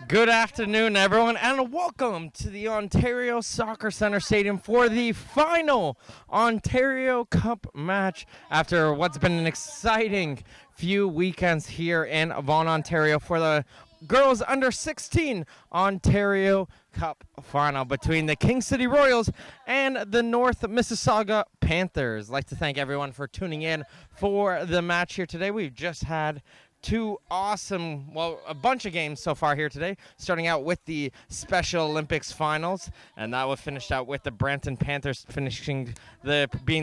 Good afternoon, everyone, and welcome to the Ontario Soccer Centre Stadium for the final Ontario Cup match after what's been an exciting few weekends here in Vaughan, Ontario for the girls under 16 Ontario Cup final between the King City Royals and the North Mississauga Panthers. I'd like to thank everyone for tuning in for the match here today. We've just had a bunch of games so far here today, starting out with the Special Olympics finals, and that was finished out with the Brampton Panthers being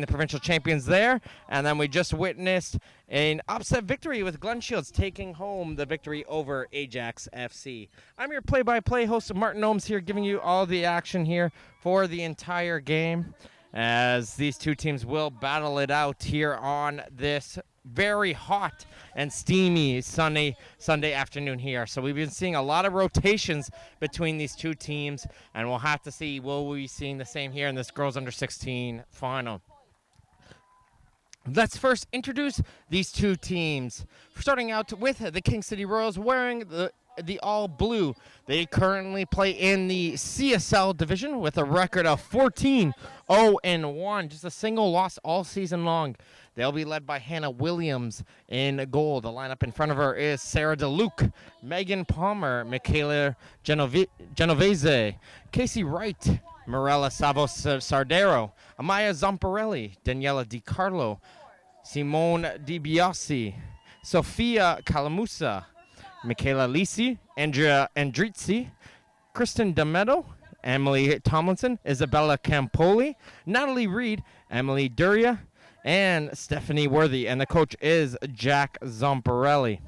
the provincial champions there, and then we just witnessed an upset victory with Glen Shields taking home the victory over Ajax FC. I'm your play-by-play host, Martin Ohms, here giving you all the action here for the entire game, as these two teams will battle it out here on this very hot and steamy Sunday afternoon here. So we've been seeing a lot of rotations between these two teams, and we'll have to see, will we be seeing the same here in this girls under 16 final. Let's first introduce these two teams. Starting out with the King City Royals wearing the all blue. They currently play in the CSL division with a record of 14-0-1, just a single loss all season long. They'll be led by Hannah Williams in goal. The lineup in front of her is Sarah DeLuke, Megan Palmer, Michaela Genovese, Casey Wright, Morella Savos-Sardero, Amaya Zamparelli, Daniela DiCarlo, Simone DiBiase, Sofia Calamusa, Michaela Lisi, Andrea Andrizzi, Kristen D'Ameto, Emily Tomlinson, Isabella Campoli, Natalie Reed, Emily Duria, and Stephanie Worthy. And the coach is Jack Zamparelli.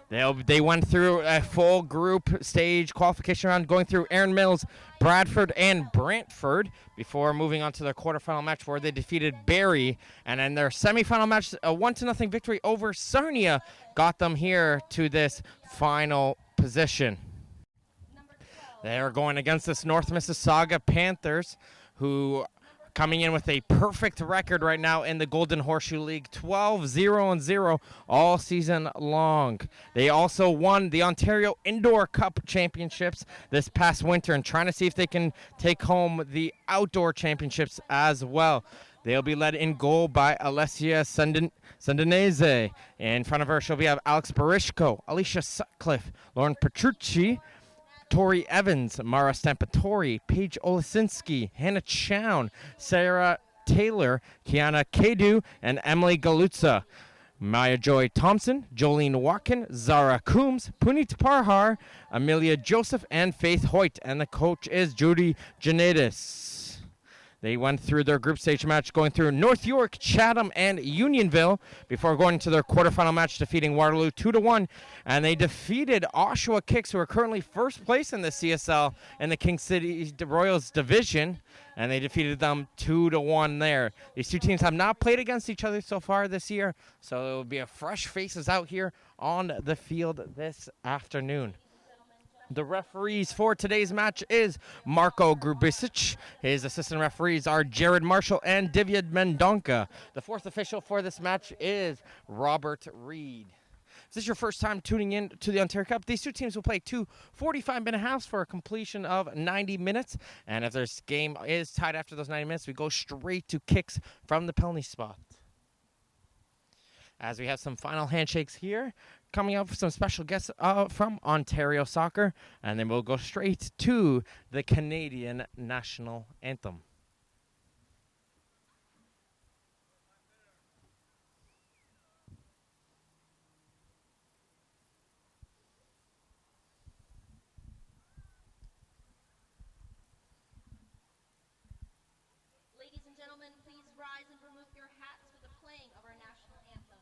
They went through a full group stage qualification round, going through Erin Mills, Bradford, and Brantford before moving on to their quarterfinal match where they defeated Barrie. And in their semifinal match, a 1-0 victory over Sarnia got them here to this final position. They are going against this North Mississauga Panthers, who coming in with a perfect record right now in the Golden Horseshoe League, 12-0-0 all season long. They also won the Ontario Indoor Cup Championships this past winter and trying to see if they can take home the Outdoor Championships as well. They'll be led in goal by Alessia Sandinese. In front of her, she'll have Alex Barishko, Alicia Sutcliffe, Lauren Petrucci, Tori Evans, Mara Stampatori, Paige Olesinski, Hannah Chown, Sarah Taylor, Kiana Kadu, and Emily Galutza. Maya Joy Thompson, Jolene Watkin, Zara Coombs, Puneet Parhar, Amelia Joseph, and Faith Hoyt. And the coach is Judy Janidis. They went through their group stage match, going through North York, Chatham, and Unionville before going to their quarterfinal match, defeating Waterloo 2-1. And they defeated Oshawa Kicks, who are currently first place in the CSL in the King City Royals division. And they defeated them 2-1 there. These two teams have not played against each other so far this year, so it will be a fresh faces out here on the field this afternoon. The referees for today's match is Marco Grubisic. His assistant referees are Jared Marshall and Divya Mendonca. The fourth official for this match is Robert Reed. If this is your first time tuning in to the Ontario Cup, these two teams will play two 45-minute halves for a completion of 90 minutes. And if this game is tied after those 90 minutes, we go straight to kicks from the penalty spot. As we have some final handshakes here, coming up with some special guests from Ontario Soccer, and then we'll go straight to the Canadian National Anthem. Ladies and gentlemen, please rise and remove your hats for the playing of our national anthem.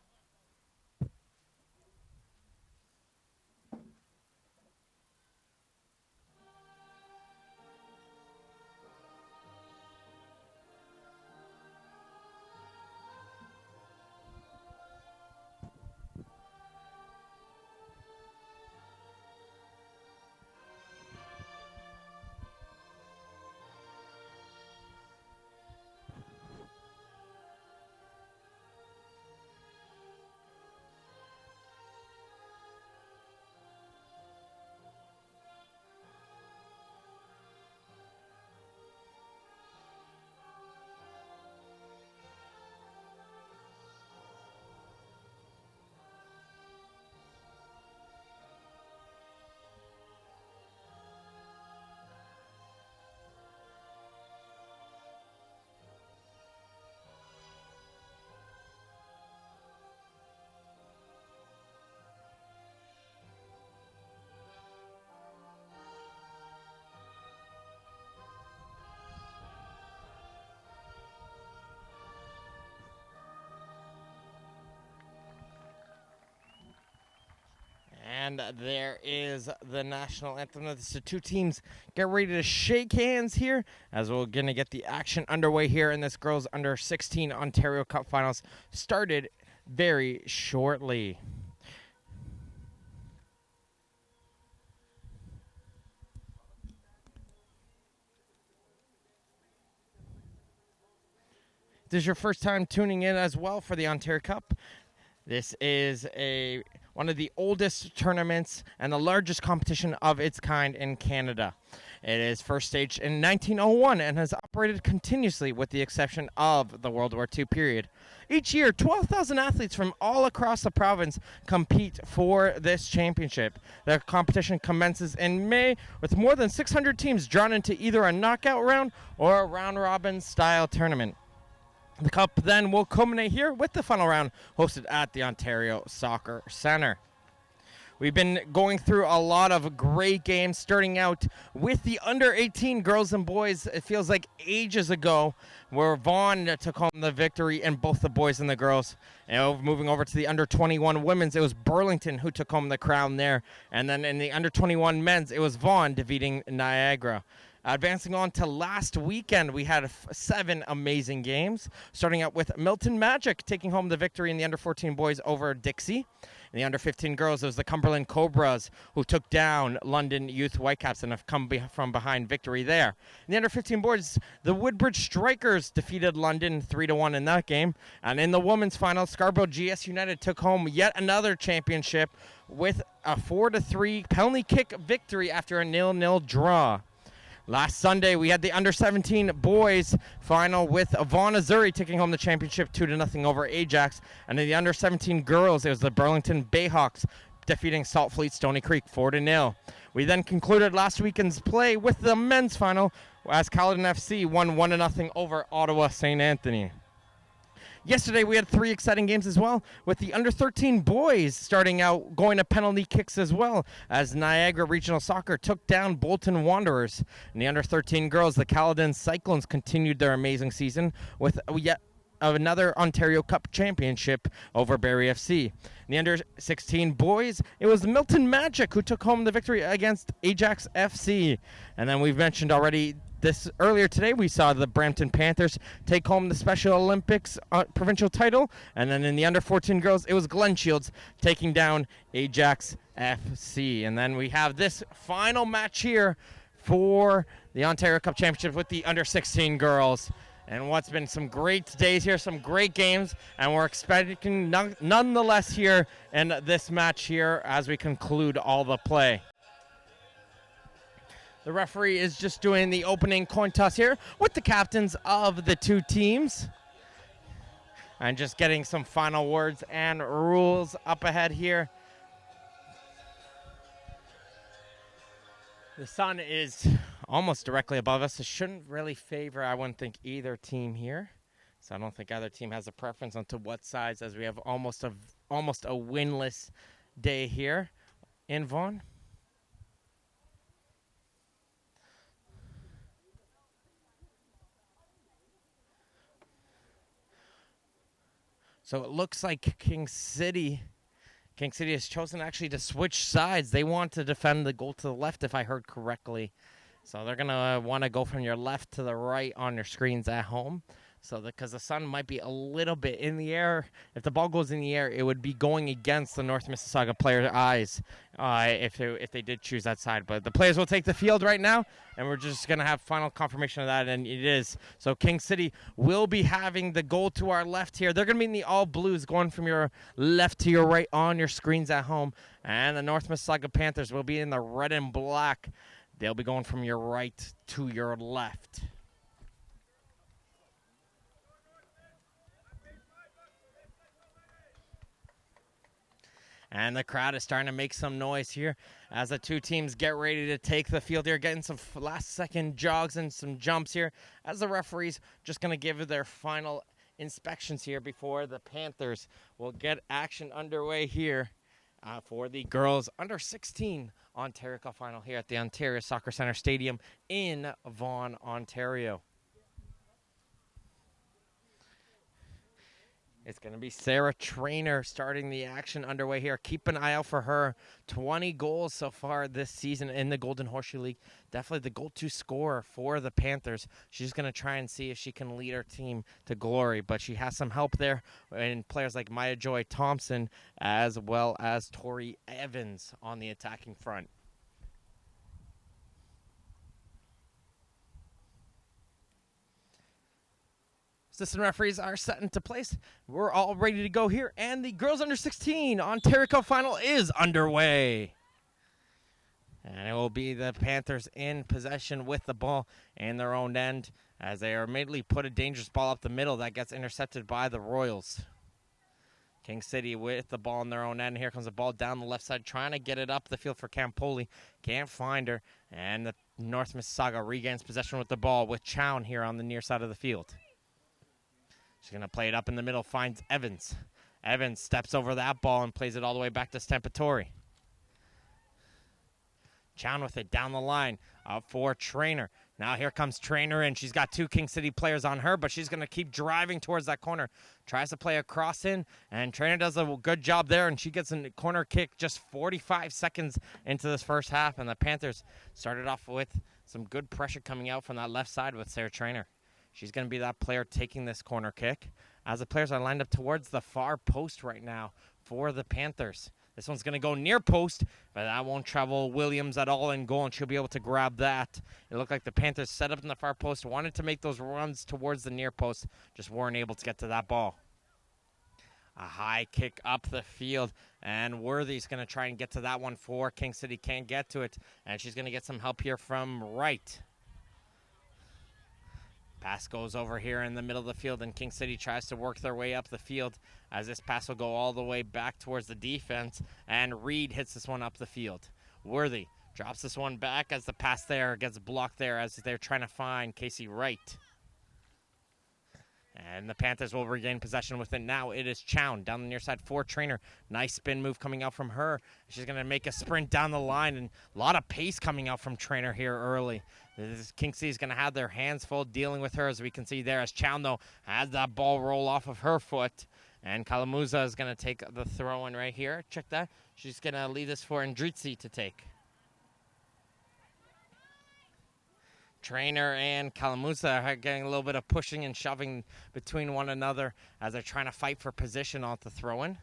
And there is the national anthem. The two teams get ready to shake hands here as we're going to get the action underway here in this girls under 16 Ontario Cup Finals started very shortly. If this is your first time tuning in as well for the Ontario Cup, this is one of the oldest tournaments and the largest competition of its kind in Canada. It is first staged in 1901 and has operated continuously with the exception of the World War II period. Each year, 12,000 athletes from all across the province compete for this championship. The competition commences in May with more than 600 teams drawn into either a knockout round or a round-robin style tournament. The Cup then will culminate here with the final round hosted at the Ontario Soccer Centre. We've been going through a lot of great games, starting out with the under-18 girls and boys. It feels like ages ago where Vaughan took home the victory in both the boys and the girls. And moving over to the under-21 women's, it was Burlington who took home the crown there. And then in the under-21 men's, it was Vaughan defeating Niagara. Advancing on to last weekend, we had 7 amazing games, starting out with Milton Magic taking home the victory in the under-14 boys over Dixie. In the under-15 girls, it was the Cumberland Cobras who took down London Youth Whitecaps and have come from behind victory there. In the under-15 boys, the Woodbridge Strikers defeated London 3-1 in that game. And in the women's final, Scarborough GS United took home yet another championship with a 4-3 penalty kick victory after a 0-0 draw. Last Sunday, we had the under-17 boys final with Vaughan Azzurri taking home the championship 2-0 over Ajax. And in the under-17 girls, it was the Burlington Bayhawks defeating Salt Fleet Stony Creek 4-0. We then concluded last weekend's play with the men's final as Caledon FC won 1-0 over Ottawa St. Anthony. Yesterday, we had 3 exciting games as well, with the under-13 boys starting out going to penalty kicks as well, as Niagara Regional Soccer took down Bolton Wanderers. In the under-13 girls, the Caledon Cyclones continued their amazing season with yet another Ontario Cup championship over Barrie FC. In the under-16 boys, it was Milton Magic who took home the victory against Ajax FC. And then we've mentioned already earlier today, we saw the Brampton Panthers take home the Special Olympics provincial title. And then in the under-14 girls, it was Glen Shields taking down Ajax FC. And then we have this final match here for the Ontario Cup Championship with the under-16 girls. And what's been some great days here, some great games, and we're expecting nonetheless here in this match here as we conclude all the play. The referee is just doing the opening coin toss here with the captains of the two teams. And just getting some final words and rules up ahead here. The sun is almost directly above us. It shouldn't really favor, I wouldn't think, either team here. So I don't think either team has a preference onto what sides, as we have almost a winless day here in Vaughan. So it looks like King City has chosen actually to switch sides. They want to defend the goal to the left, if I heard correctly. So they're going to want to go from your left to the right on your screens at home. So because the sun might be a little bit in the air. If the ball goes in the air, it would be going against the North Mississauga players' eyes if they did choose that side. But the players will take the field right now, and we're just going to have final confirmation of that, and it is. So King City will be having the goal to our left here. They're going to be in the all blues, going from your left to your right on your screens at home. And the North Mississauga Panthers will be in the red and black. They'll be going from your right to your left. And the crowd is starting to make some noise here as the two teams get ready to take the field here, getting some last-second jogs and some jumps here as the referees just going to give their final inspections here before the Panthers will get action underway here for the girls under 16 Ontario Cup final here at the Ontario Soccer Centre Stadium in Vaughan, Ontario. It's going to be Sarah Trainer starting the action underway here. Keep an eye out for her. 20 goals so far this season in the Golden Horseshoe League. Definitely the go-to scorer for the Panthers. She's going to try and see if she can lead her team to glory, but she has some help there in players like Maya Joy Thompson as well as Tori Evans on the attacking front. Assistant referees are set into place. We're all ready to go here, and the girls under 16 Ontario Cup final is underway. And it will be the Panthers in possession with the ball in their own end as they are immediately put a dangerous ball up the middle that gets intercepted by the Royals. King City with the ball in their own end. Here comes the ball down the left side, trying to get it up the field for Campoli. Can't find her, and the North Mississauga regains possession with the ball with Chown here on the near side of the field. She's going to play it up in the middle, finds Evans. Evans steps over that ball and plays it all the way back to Stampatori. Chown with it down the line for Trainer. Now here comes Trainer in. She's got two King City players on her, but she's going to keep driving towards that corner. Tries to play a cross in, and Trainer does a good job there, and she gets a corner kick just 45 seconds into this first half, and the Panthers started off with some good pressure coming out from that left side with Sarah Trainer. She's going to be that player taking this corner kick as the players are lined up towards the far post right now for the Panthers. This one's going to go near post, but that won't trouble Williams at all in goal, and she'll be able to grab that. It looked like the Panthers set up in the far post, wanted to make those runs towards the near post, just weren't able to get to that ball. A high kick up the field, and Worthy's going to try and get to that one for King City. Can't get to it, and she's going to get some help here from Wright. Pass goes over here in the middle of the field, and King City tries to work their way up the field as this pass will go all the way back towards the defense, and Reed hits this one up the field. Worthy drops this one back as the pass there gets blocked there as they're trying to find Casey Wright. And the Panthers will regain possession with it now. It is Chown down the near side for Trainer. Nice spin move coming out from her. She's going to make a sprint down the line, and a lot of pace coming out from Trainer here early. King City is going to have their hands full dealing with her, as we can see there, as Chown, though, has that ball roll off of her foot. And Kalamuza is going to take the throw in right here. Check that. She's going to leave this for Ndritsi to take. Trainer and Kalamuza are getting a little bit of pushing and shoving between one another as they're trying to fight for position off the throw-in.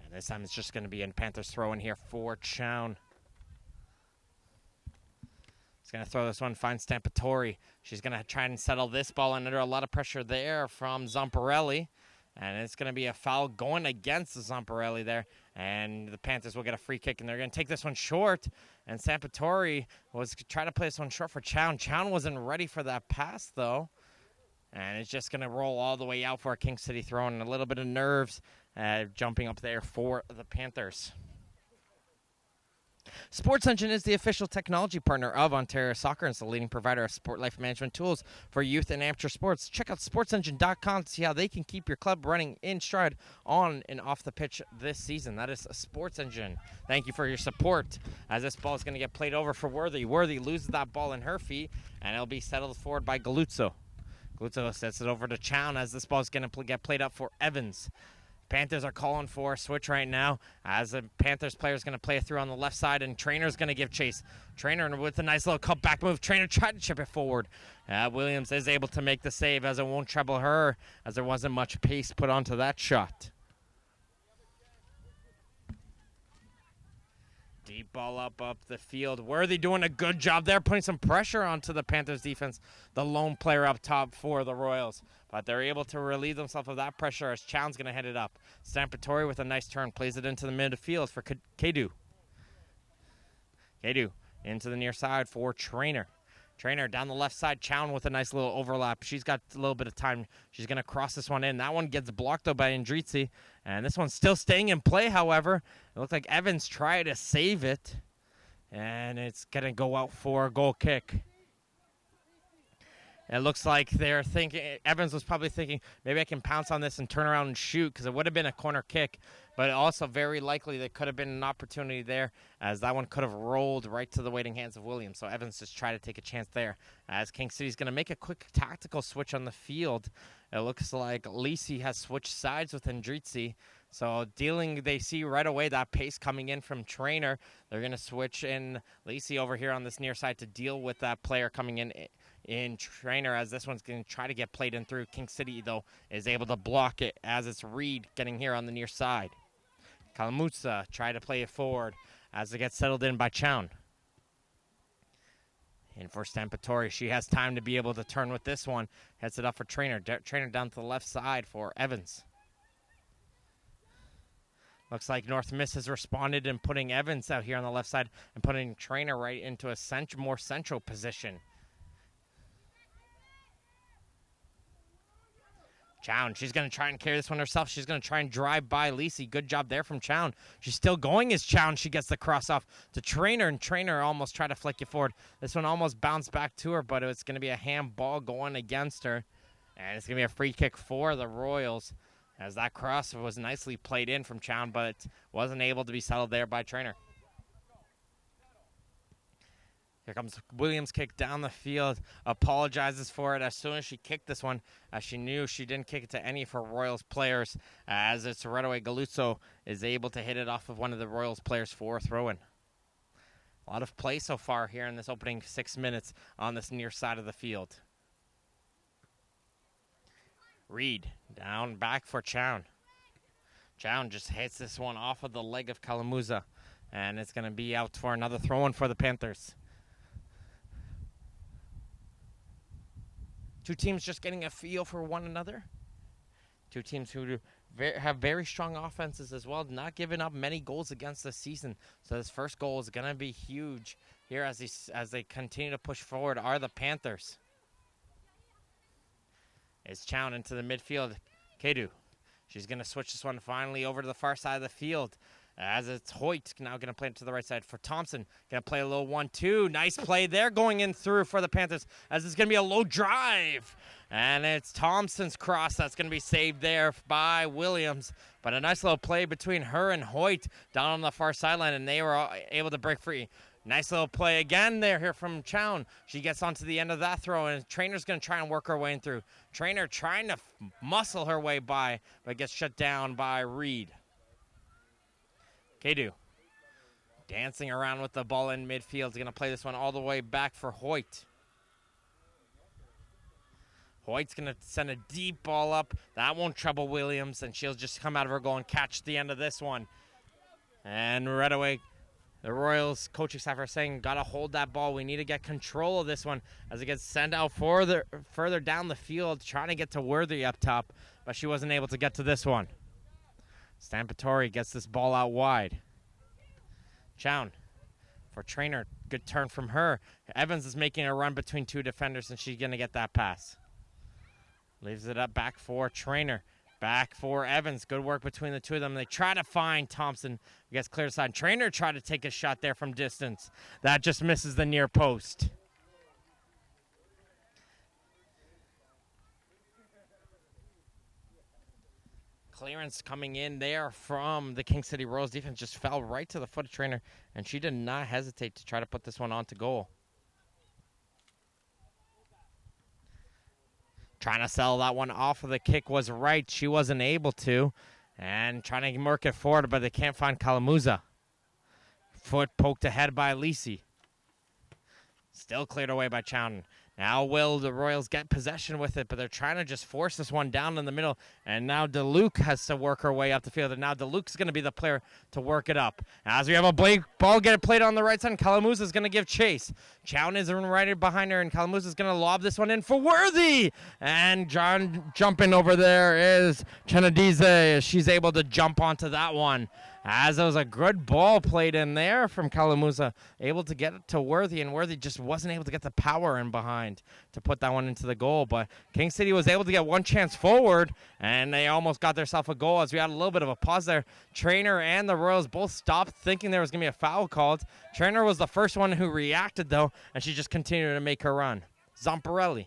And this time it's just going to be in Panthers throw-in here for Chown. He's going to throw this one, find Stampatori. She's going to try and settle this ball under a lot of pressure there from Zamparelli. And it's going to be a foul going against Zamparelli there. And the Panthers will get a free kick, and they're going to take this one short. And Stampatori was trying to play this one short for Chown. Chown wasn't ready for that pass, though. And it's just going to roll all the way out for a King City throw, and a little bit of nerves jumping up there for the Panthers. Sports Engine is the official technology partner of Ontario Soccer and is the leading provider of sport life management tools for youth and amateur sports. Check out sportsengine.com to see how they can keep your club running in stride on and off the pitch this season. That is Sports Engine. Thank you for your support as this ball is going to get played over for Worthy. Worthy loses that ball in her feet, and it'll be settled forward by Galuzzo. Galuzzo sets it over to Chown as this ball is going to get played up for Evans. Panthers are calling for a switch right now as the Panthers player is going to play it through on the left side, and Trainer's going to give chase. Trainer with a nice little cutback move. Trainer tried to chip it forward. Williams is able to make the save as it won't trouble her, as there wasn't much pace put onto that shot. Deep ball up the field. Worthy doing a good job there, putting some pressure onto the Panthers defense. The lone player up top for the Royals. But they're able to relieve themselves of that pressure as Chown's going to head it up. Stampatori with a nice turn plays it into the midfield for Kadu. Kadu into the near side for Trainer. Trainer down the left side. Chown with a nice little overlap. She's got a little bit of time. She's going to cross this one in. That one gets blocked though by Ndritsi. And this one's still staying in play, however. It looks like Evans tried to save it. And it's going to go out for a goal kick. It looks like they're thinking, Evans was probably thinking, maybe I can pounce on this and turn around and shoot, because it would have been a corner kick, but also very likely there could have been an opportunity there, as that one could have rolled right to the waiting hands of Williams. So Evans just tried to take a chance there, as King City's going to make a quick tactical switch on the field. It looks like Lisi has switched sides with Andrizzi. So they see right away that pace coming in from Trainer. They're going to switch in Lisi over here on this near side to deal with that player coming in Trainer, as this one's going to try to get played in through. King City, though, is able to block it as it's Reed getting here on the near side. Kalamusa try to play it forward as it gets settled in by Chown. And for Stampatori, she has time to be able to turn with this one. Heads it up for Trainer. Trainer down to the left side for Evans. Looks like North Miss has responded in putting Evans out here on the left side and putting Trainer right into a more central position. Chown, she's going to try and carry this one herself. She's going to try and drive by Lisi. Good job there from Chown. She's still going as Chown. She gets the cross off to Trainer, and Trainer almost tried to flick it forward. This one almost bounced back to her, but it's going to be a handball going against her. And it's going to be a free kick for the Royals, as that cross was nicely played in from Chown, but wasn't able to be settled there by Trainer. Here comes Williams' kick down the field. Apologizes for it as soon as she kicked this one, as she knew she didn't kick it to any of her Royals players, as it's Redaway Galuzzo is able to hit it off of one of the Royals players for a throw-in. A lot of play so far here in this opening 6 minutes on this near side of the field. Reed down back for Chown. Chown just hits this one off of the leg of Kalamusa, and it's going to be out for another throw-in for the Panthers. Two teams just getting a feel for one another. Two teams who have very strong offenses as well, not giving up many goals against this season. So this first goal is going to be huge here as they continue to push forward are the Panthers. It's Chown into the midfield. Kedu. She's going to switch this one finally over to the far side of the field, as it's Hoyt now going to play it to the right side for Thompson. Going to play a low 1-2. Nice play there going in through for the Panthers, as it's going to be a low drive. And it's Thompson's cross that's going to be saved there by Williams. But a nice little play between her and Hoyt down on the far sideline, and they were able to break free. Nice little play again there here from Chown. She gets onto the end of that throw, and Trainer's going to try and work her way in through. Trainer trying to muscle her way by, but gets shut down by Reed. Kedu dancing around with the ball in midfield. Is going to play this one all the way back for Hoyt. Hoyt's going to send a deep ball up. That won't trouble Williams, and she'll just come out of her goal and catch the end of this one. And right away, the Royals coaching staff are saying, got to hold that ball. We need to get control of this one, as it gets sent out further down the field, trying to get to Worthy up top, but she wasn't able to get to this one. Stampatori gets this ball out wide. Chown for Trainer. Good turn from her. Evans is making a run between two defenders, and she's going to get that pass. Leaves it up back for Trainer. Back for Evans. Good work between the two of them. They try to find Thompson. Gets clear aside. Trainer tried to take a shot there from distance. That just misses the near post. Clearance coming in there from the King City Royals. Defense just fell right to the foot of Trainer, and she did not hesitate to try to put this one onto goal. Trying to sell that one off of the kick was right. She wasn't able to. And trying to work it forward, but they can't find Kalamusa. Foot poked ahead by Lisi. Still cleared away by Chown. Now will the Royals get possession with it, but they're trying to just force this one down in the middle. And now DeLuke has to work her way up the field. And now DeLuke's going to be the player to work it up. As we have a ball get played on the right side, Kalamusa is going to give chase. Chown is right behind her, and Kalamusa is going to lob this one in for Worthy. And jumping over there is Chenadize. She's able to jump onto that one. As it was a good ball played in there from Kalamusa, able to get it to Worthy, and Worthy just wasn't able to get the power in behind to put that one into the goal. But King City was able to get one chance forward, and they almost got themselves a goal as we had a little bit of a pause there. Trainer and the Royals both stopped thinking there was going to be a foul called. Trainer was the first one who reacted, though, and she just continued to make her run. Zamparelli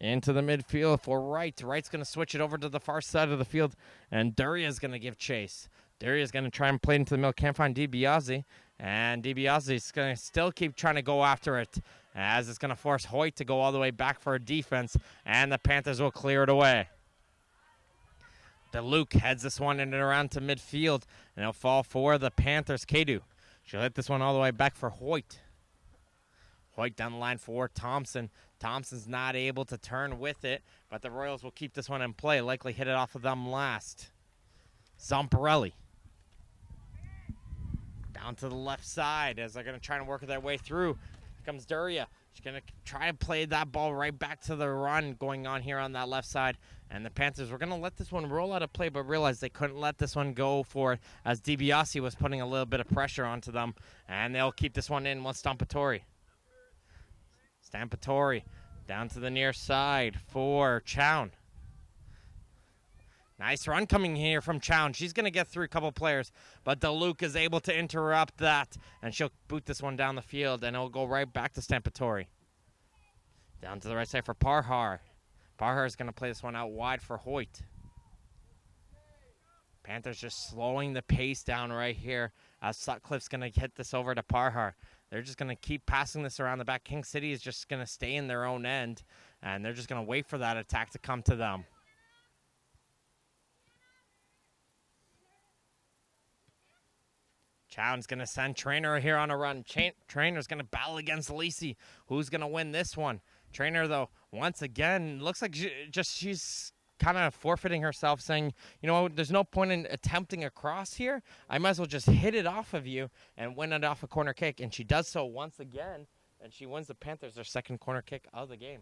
into the midfield for Wright. Wright's going to switch it over to the far side of the field, and Duria's going to give chase. Duria's going to try and play into the middle. Can't find DiBiase, and DiBiase's going to still keep trying to go after it, as it's going to force Hoyt to go all the way back for a defense, and the Panthers will clear it away. DeLuke heads this one in and around to midfield, and it'll fall for the Panthers. Kadu, she'll hit this one all the way back for Hoyt. Hoyt down the line for Thompson. Thompson's not able to turn with it, but the Royals will keep this one in play, likely hit it off of them last. Zamparelli. Down to the left side as they're going to try and work their way through. Here comes Duria. She's going to try and play that ball right back to the run going on here on that left side. And the Panthers were going to let this one roll out of play, but realized they couldn't let this one go for it as DiBiase was putting a little bit of pressure onto them. And they'll keep this one in with Stampatori. Stampatori down to the near side for Chown. Nice run coming here from Chown. She's going to get through a couple players, but DeLuke is able to interrupt that, and she'll boot this one down the field, and it'll go right back to Stampatori. Down to the right side for Parhar. Parhar is going to play this one out wide for Hoyt. Panthers just slowing the pace down right here as Sutcliffe's going to hit this over to Parhar. They're just going to keep passing this around the back. King City is just going to stay in their own end, and they're just going to wait for that attack to come to them. Chown's going to send Trainer here on a run. Trainer's going to battle against Lacey. Who's going to win this one? Trainer, though, once again, looks like she's kind of forfeiting herself, saying, you know, there's no point in attempting a cross here. I might as well just hit it off of you and win it off a corner kick. And she does so once again, and she wins the Panthers their second corner kick of the game.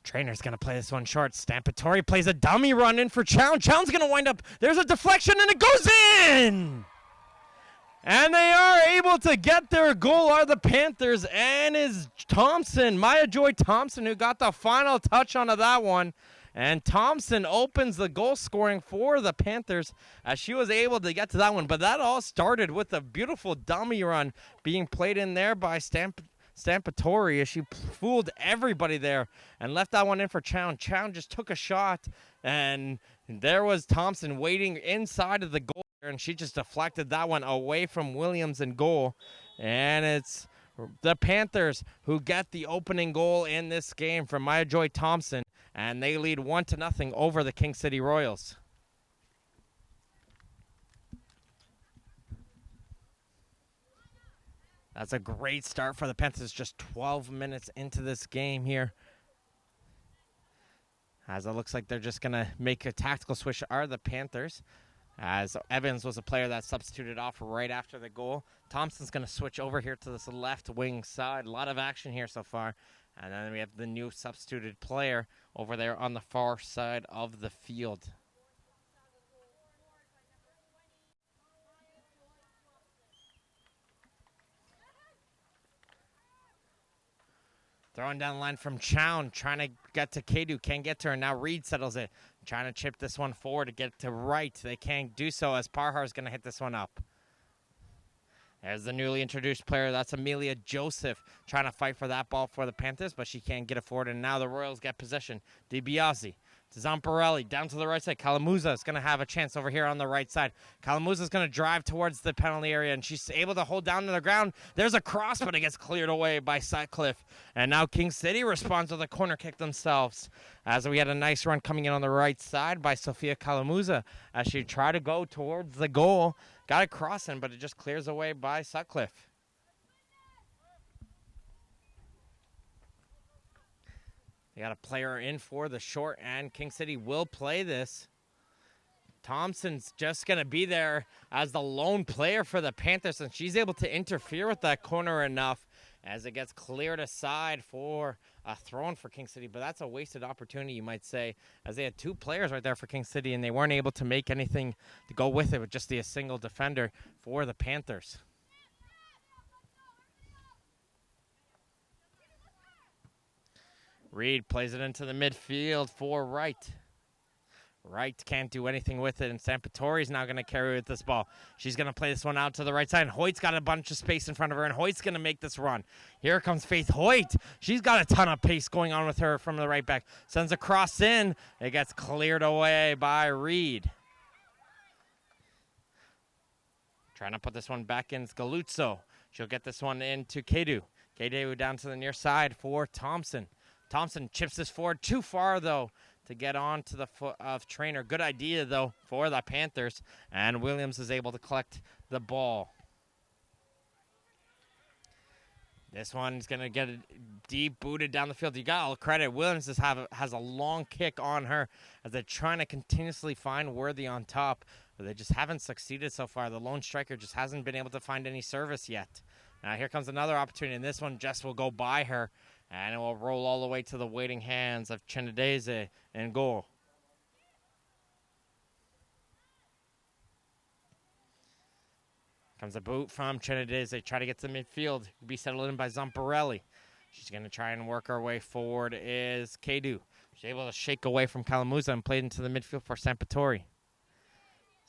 Trainer's going to play this one short. Stampatori plays a dummy run in for Chown. Chown's going to wind up. There's a deflection, and it goes in! And they are able to get their goal, are the Panthers, and is Thompson, Maya Joy Thompson, who got the final touch onto that one. And Thompson opens the goal scoring for the Panthers as she was able to get to that one. But that all started with a beautiful dummy run being played in there by Stampatori as she fooled everybody there and left that one in for Chown. Chown just took a shot, and there was Thompson waiting inside of the goal, and she just deflected that one away from Williams in goal. And it's the Panthers who get the opening goal in this game from Maya Joy Thompson, and they lead 1-0 over the King City Royals. That's a great start for the Panthers, just 12 minutes into this game here. As it looks like they're just going to make a tactical switch, are the Panthers. As Evans was a player that substituted off right after the goal. Thompson's going to switch over here to this left wing side. A lot of action here so far. And then we have the new substituted player over there on the far side of the field. Throwing down the line from Chown, trying to get to Kadu, can't get to her. Now Reed settles it, trying to chip this one forward to get to right. They can't do so as Parhar's going to hit this one up. There's the newly introduced player. That's Amelia Joseph trying to fight for that ball for the Panthers, but she can't get it forward. And now the Royals get possession. DiBiase to Zamparelli down to the right side. Calamuza is going to have a chance over here on the right side. Calamuza is going to drive towards the penalty area, and she's able to hold down to the ground. There's a cross, but it gets cleared away by Sutcliffe. And now King City responds with a corner kick themselves, as we had a nice run coming in on the right side by Sophia Calamuza as she tried to go towards the goal. Got it crossing, but it just clears away by Sutcliffe. They got a player in for the short, and King City will play this. Thompson's just going to be there as the lone player for the Panthers, and she's able to interfere with that corner enough as it gets cleared aside for a throw-in for King City. But that's a wasted opportunity, you might say, as they had two players right there for King City, and they weren't able to make anything to go with it with just a single defender for the Panthers. Reed plays it into the midfield for Wright. Wright can't do anything with it, and Sampatori's now going to carry with this ball. She's going to play this one out to the right side, and Hoyt's got a bunch of space in front of her, and Hoyt's going to make this run. Here comes Faith Hoyt. She's got a ton of pace going on with her from the right back. Sends a cross in. It gets cleared away by Reed. Trying to put this one back in Galuzzo. She'll get this one into Kedu. Kedu down to the near side for Thompson. Thompson chips this forward too far, though, to get on to the foot of Trainer. Good idea, though, for the Panthers. And Williams is able to collect the ball. This one's going to get it deep booted down the field. You got all credit. Williams has a long kick on her as they're trying to continuously find Worthy on top. But they just haven't succeeded so far. The lone striker just hasn't been able to find any service yet. Now here comes another opportunity, and this one just will go by her. And it will roll all the way to the waiting hands of Chenadeze in goal. Comes a boot from Chenadeze. Try to get to the midfield. Be settled in by Zamparelli. She's going to try and work her way forward is Kedu. She's able to shake away from Kalamuza and played into the midfield for Sampatori.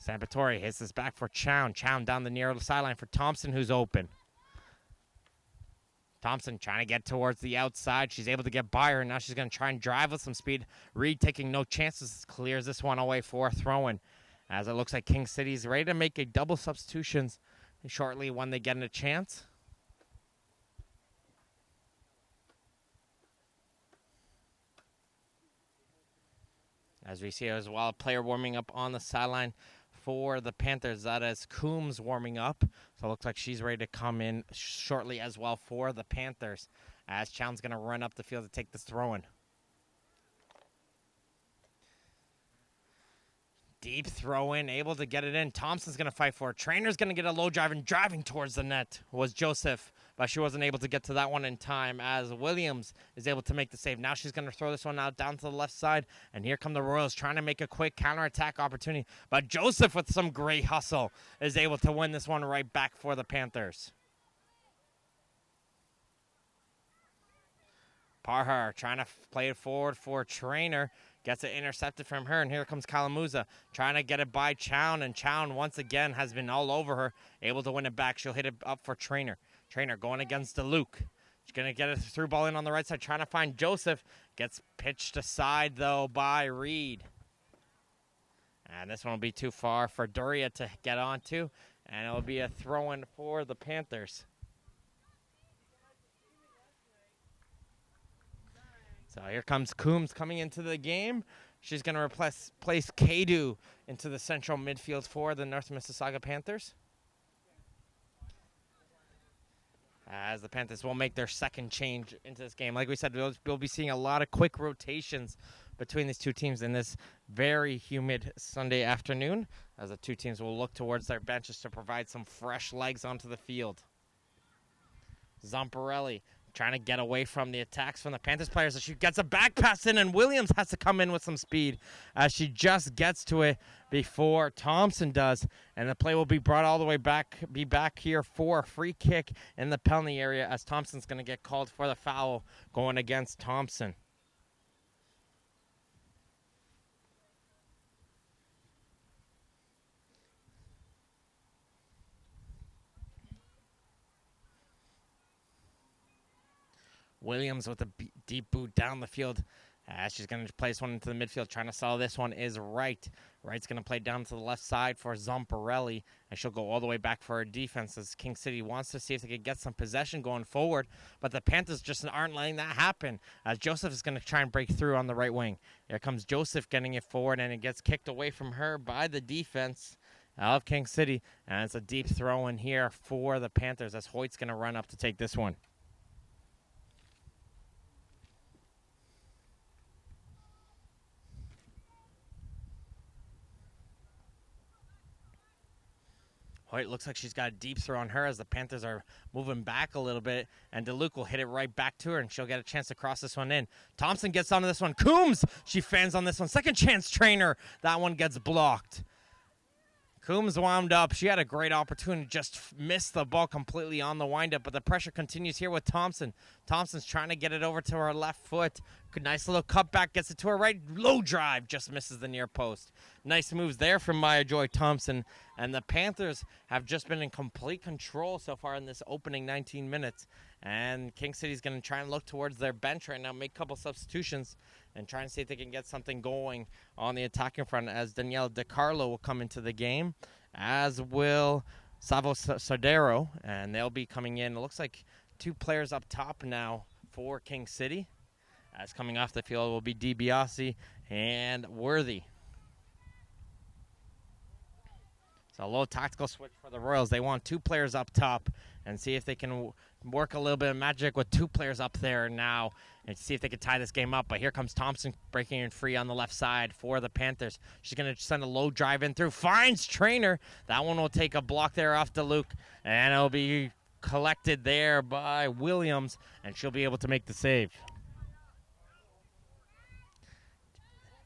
Sampatori hits this back for Chown. Chown down the near sideline for Thompson, who's open. Thompson trying to get towards the outside. She's able to get by her. Now she's going to try and drive with some speed. Reed taking no chances. Clears this one away for a throw-in. As it looks like King City's ready to make a double substitutions shortly when they get a chance. As we see as well, a player warming up on the sideline for the Panthers. That is Coombs warming up. So it looks like she's ready to come in shortly as well for the Panthers. As Chown's going to run up the field to take this throw-in. Deep throw-in, able to get it in. Thompson's going to fight for it. Trainer's going to get a low drive, and driving towards the net was Joseph. But she wasn't able to get to that one in time as Williams is able to make the save. Now she's going to throw this one out down to the left side. And here come the Royals trying to make a quick counterattack opportunity. But Joseph with some great hustle is able to win this one right back for the Panthers. Parhar trying to play it forward for Trainer. Gets it intercepted from her, and here comes Kalamuza trying to get it by Chown, and Chown once again has been all over her, able to win it back. She'll hit it up for Trainer. Trainer going against DeLuke. She's going to get a through ball in on the right side, trying to find Joseph. Gets pitched aside, though, by Reed. And this one will be too far for Doria to get onto, and it will be a throw-in for the Panthers. So here comes Coombs coming into the game. She's going to place Kedu into the central midfield for the North Mississauga Panthers. As the Panthers will make their second change into this game. Like we said, we'll be seeing a lot of quick rotations between these two teams in this very humid Sunday afternoon, as the two teams will look towards their benches to provide some fresh legs onto the field. Zamparelli trying to get away from the attacks from the Panthers players as she gets a back pass in, and Williams has to come in with some speed as she just gets to it before Thompson does, and the play will be brought all the way back, here for a free kick in the penalty area as Thompson's going to get called for the foul going against Thompson. Williams with a deep boot down the field. She's going to place one into the midfield. Trying to sell this one is Wright. Wright's going to play down to the left side for Zamparelli. And she'll go all the way back for her defense as King City wants to see if they can get some possession going forward. But the Panthers just aren't letting that happen. As Joseph is going to try and break through on the right wing. Here comes Joseph getting it forward, and it gets kicked away from her by the defense of King City. And it's a deep throw in here for the Panthers as Hoyt's going to run up to take this one. Hoyt looks like she's got a deep throw on her as the Panthers are moving back a little bit, and DeLuke will hit it right back to her, and she'll get a chance to cross this one in. Thompson gets onto this one. Coombs, she fans on this one. Second chance, Trainer. That one gets blocked. Coombs wound up. She had a great opportunity, just missed the ball completely on the windup, but the pressure continues here with Thompson. Thompson's trying to get it over to her left foot. Good, nice little cutback, gets it to her right. Low drive, just misses the near post. Nice moves there from Maya Joy Thompson, and the Panthers have just been in complete control so far in this opening 19 minutes. And King City's going to try and look towards their bench right now, make a couple substitutions, and try and see if they can get something going on the attacking front, as Danielle DiCarlo will come into the game, as will Savo Sardero, and they'll be coming in. It looks like 2 players up top now for King City, as coming off the field will be DiBiase and Worthy. So a little tactical switch for the Royals. They want 2 players up top and see if they can work a little bit of magic with 2 players up there now and see if they can tie this game up. But here comes Thompson breaking in free on the left side for the Panthers. She's going to send a low drive in through. Finds Trainer. That one will take a block there off DeLuke, and it'll be collected there by Williams, and she'll be able to make the save.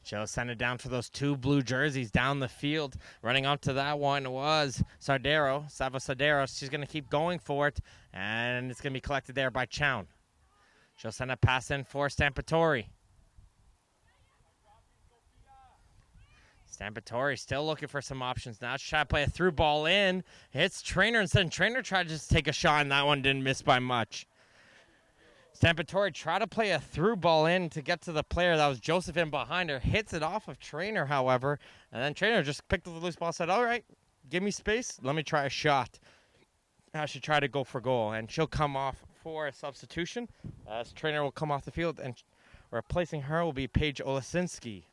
She'll send it down for those 2 blue jerseys down the field. Running up to that one was Savo Sardero. She's going to keep going for it, and it's going to be collected there by Chown. She'll send a pass in for Stampatori. Stampatori still looking for some options now. She's trying to play a through ball in. Hits Trainer instead. Trainer tried to just take a shot, and that one didn't miss by much. Stampatori tried to play a through ball in to get to the player. That was Joseph in behind her. Hits it off of Trainer, however. And then Trainer just picked up the loose ball and said, all right, give me space. Let me try a shot. Now she tried to go for goal. And she'll come off for a substitution, as Trainer will come off the field. And replacing her will be Paige Olasinski.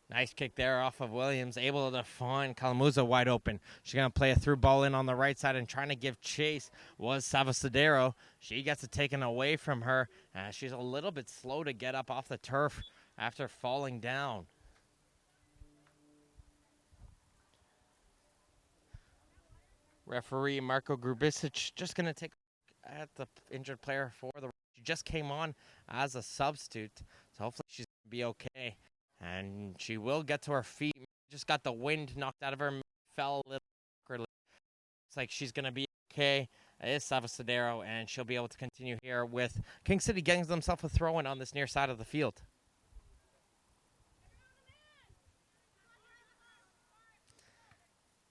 Nice kick there off of Williams, able to find Kalamuza wide open. She's going to play a through ball in on the right side, and trying to give chase was Savo Sardero. She gets it taken away from her. She's a little bit slow to get up off the turf after falling down. Referee Marko Grubisic just going to take a look at the injured player for the. She just came on as a substitute, so hopefully she's going to be okay. And she will get to her feet. Just got the wind knocked out of her. Fell a little awkwardly. Looks like she's going to be okay. It is Savo Sardero, and she'll be able to continue here with King City getting themselves a throw-in on this near side of the field.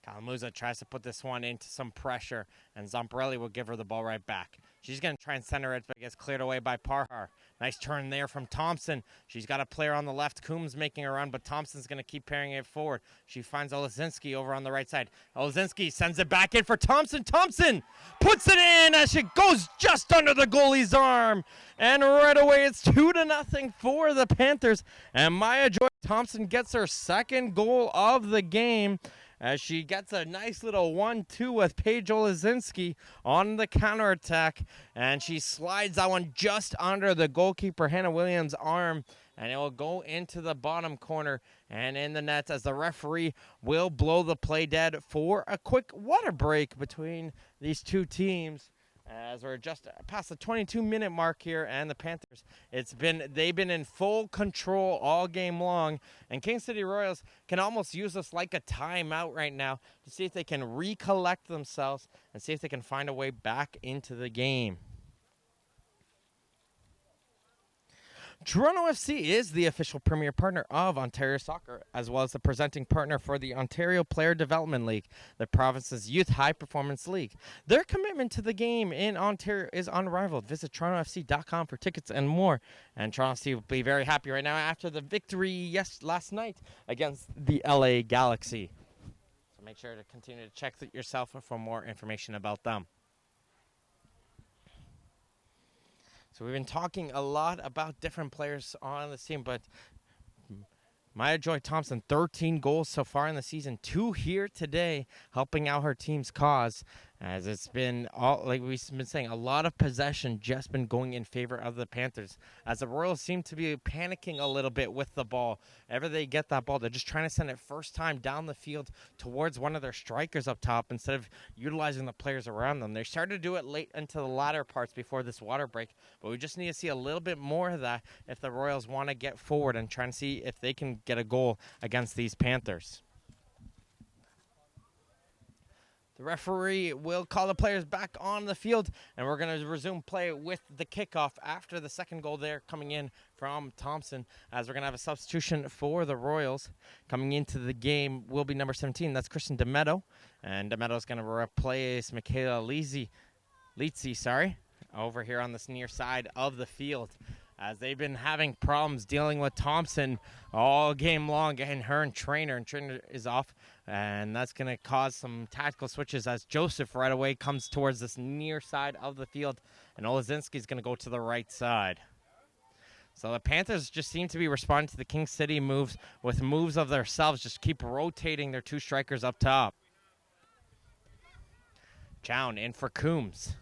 Kalamuza tries to put this one into some pressure, and Zamparelli will give her the ball right back. She's going to try and center it, but it gets cleared away by Parhar. Nice turn there from Thompson. She's got a player on the left. Coombs making a run, but Thompson's going to keep carrying it forward. She finds Olazinski over on the right side. Olazinski sends it back in for Thompson. Thompson puts it in as she goes just under the goalie's arm. And right away, it's 2-0 for the Panthers. And Maya Joy Thompson gets her second goal of the game, as she gets a nice little 1-2 with Paige Olazinski on the counterattack. And she slides that one just under the goalkeeper, Hannah Williams' arm. And it will go into the bottom corner and in the net, as the referee will blow the play dead for a quick water break between these 2 teams. As we're just past the 22-minute mark here, and the Panthers, they've been in full control all game long, and King City Royals can almost use this like a timeout right now to see if they can recollect themselves and see if they can find a way back into the game. Toronto FC is the official premier partner of Ontario Soccer, as well as the presenting partner for the Ontario Player Development League, the province's youth high-performance league. Their commitment to the game in Ontario is unrivaled. Visit TorontoFC.com for tickets and more. And Toronto FC will be very happy right now after the victory last night against the LA Galaxy. So make sure to continue to check it yourself for more information about them. So we've been talking a lot about different players on this team, but Maya Joy Thompson, 13 goals so far in the season, 2 here today, helping out her team's cause. As it's been all like we've been saying, a lot of possession just been going in favor of the Panthers. As the Royals seem to be panicking a little bit with the ball. Ever they get that ball, they're just trying to send it first time down the field towards one of their strikers up top instead of utilizing the players around them. They started to do it late into the latter parts before this water break, but we just need to see a little bit more of that if the Royals want to get forward and try and see if they can get a goal against these Panthers. The referee will call the players back on the field, and we're going to resume play with the kickoff after the second goal there coming in from Thompson, as we're going to have a substitution for the Royals. Coming into the game will be number 17. That's Christian Demetto, and Demetto's going to replace Michaela Litzi, over here on this near side of the field, as they've been having problems dealing with Thompson all game long, and her and Trainer is off, and that's going to cause some tactical switches as Joseph right away comes towards this near side of the field, and Olazinski's going to go to the right side. So the Panthers just seem to be responding to the King City moves with moves of themselves, just keep rotating their two strikers up top. Chown in for Coombs.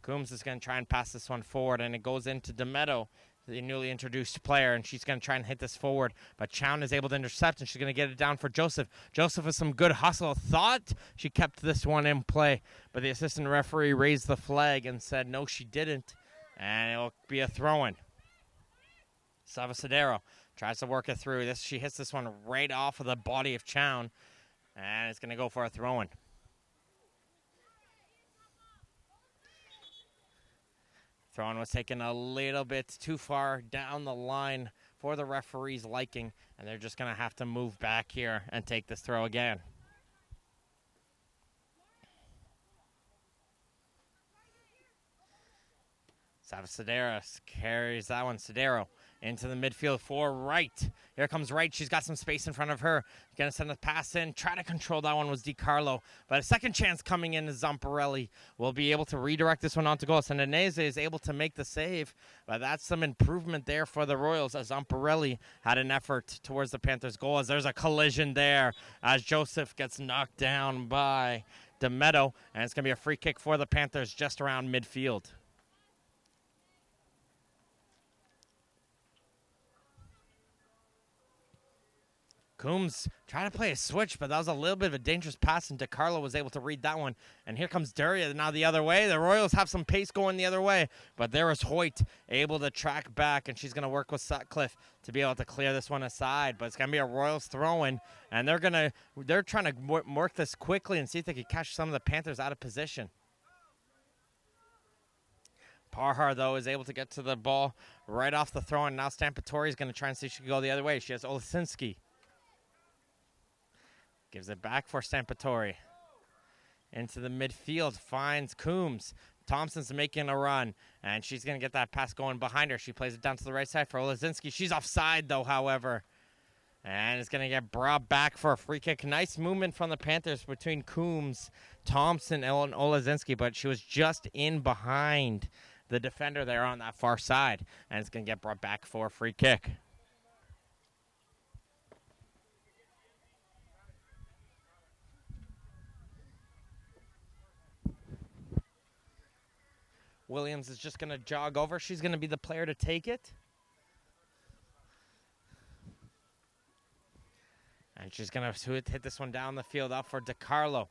Coombs is going to try and pass this one forward, and it goes into Demetto, the newly introduced player, and she's going to try and hit this forward. But Chown is able to intercept, and she's going to get it down for Joseph. Joseph with some good hustle. Thought she kept this one in play, but the assistant referee raised the flag and said no, she didn't, and it will be a throw-in. Salvasadero tries to work it through. She hits this one right off of the body of Chown, and it's going to go for a throw-in. Throw-in was taken a little bit too far down the line for the referee's liking, and they're just going to have to move back here and take this throw again. Salvasadero carries that one. Sadero into the midfield for Wright. Here comes Wright. She's got some space in front of her. Going to send a pass in. Try to control that one was DiCarlo. But a second chance coming in is Zamparelli. Will be able to redirect this one onto goal. Sandinese is able to make the save. But that's some improvement there for the Royals, as Zamparelli had an effort towards the Panthers' goal. As there's a collision there as Joseph gets knocked down by Demetto. And it's going to be a free kick for the Panthers just around midfield. Coombs trying to play a switch, but that was a little bit of a dangerous pass, and DiCarlo was able to read that one. And here comes Duria now the other way. The Royals have some pace going the other way, but there is Hoyt able to track back, and she's going to work with Sutcliffe to be able to clear this one aside. But it's going to be a Royals throw-in, and they're trying to work this quickly and see if they can catch some of the Panthers out of position. Parhar, though, is able to get to the ball right off the throw-in. Now Stampatori is going to try and see if she can go the other way. She has Olasinski. Gives it back for Stampatori. Into the midfield, finds Coombs. Thompson's making a run, and she's going to get that pass going behind her. She plays it down to the right side for Olazinski. She's offside, though, however. And it's going to get brought back for a free kick. Nice movement from the Panthers between Coombs, Thompson, and Olazinski, but she was just in behind the defender there on that far side. And it's going to get brought back for a free kick. Williams is just going to jog over. She's going to be the player to take it. And she's going to hit this one down the field out for DiCarlo.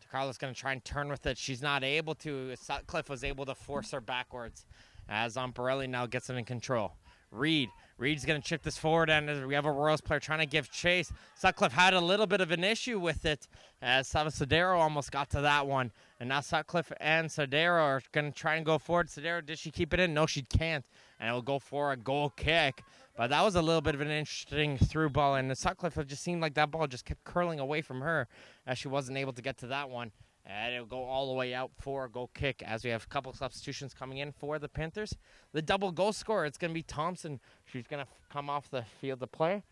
DiCarlo's going to try and turn with it. She's not able to. Sutcliffe was able to force her backwards as Zamparelli now gets it in control. Reed's going to chip this forward, and we have a Royals player trying to give chase. Sutcliffe had a little bit of an issue with it as Salvasadero almost got to that one. And now Sutcliffe and Sadero are going to try and go forward. Sadero, did she keep it in? No, she can't. And it will go for a goal kick. But that was a little bit of an interesting through ball. And Sutcliffe, it just seemed like that ball just kept curling away from her as she wasn't able to get to that one. And it'll go all the way out for a goal kick as we have a couple substitutions coming in for the Panthers. The double goal scorer, it's going to be Thompson. She's going to come off the field to play.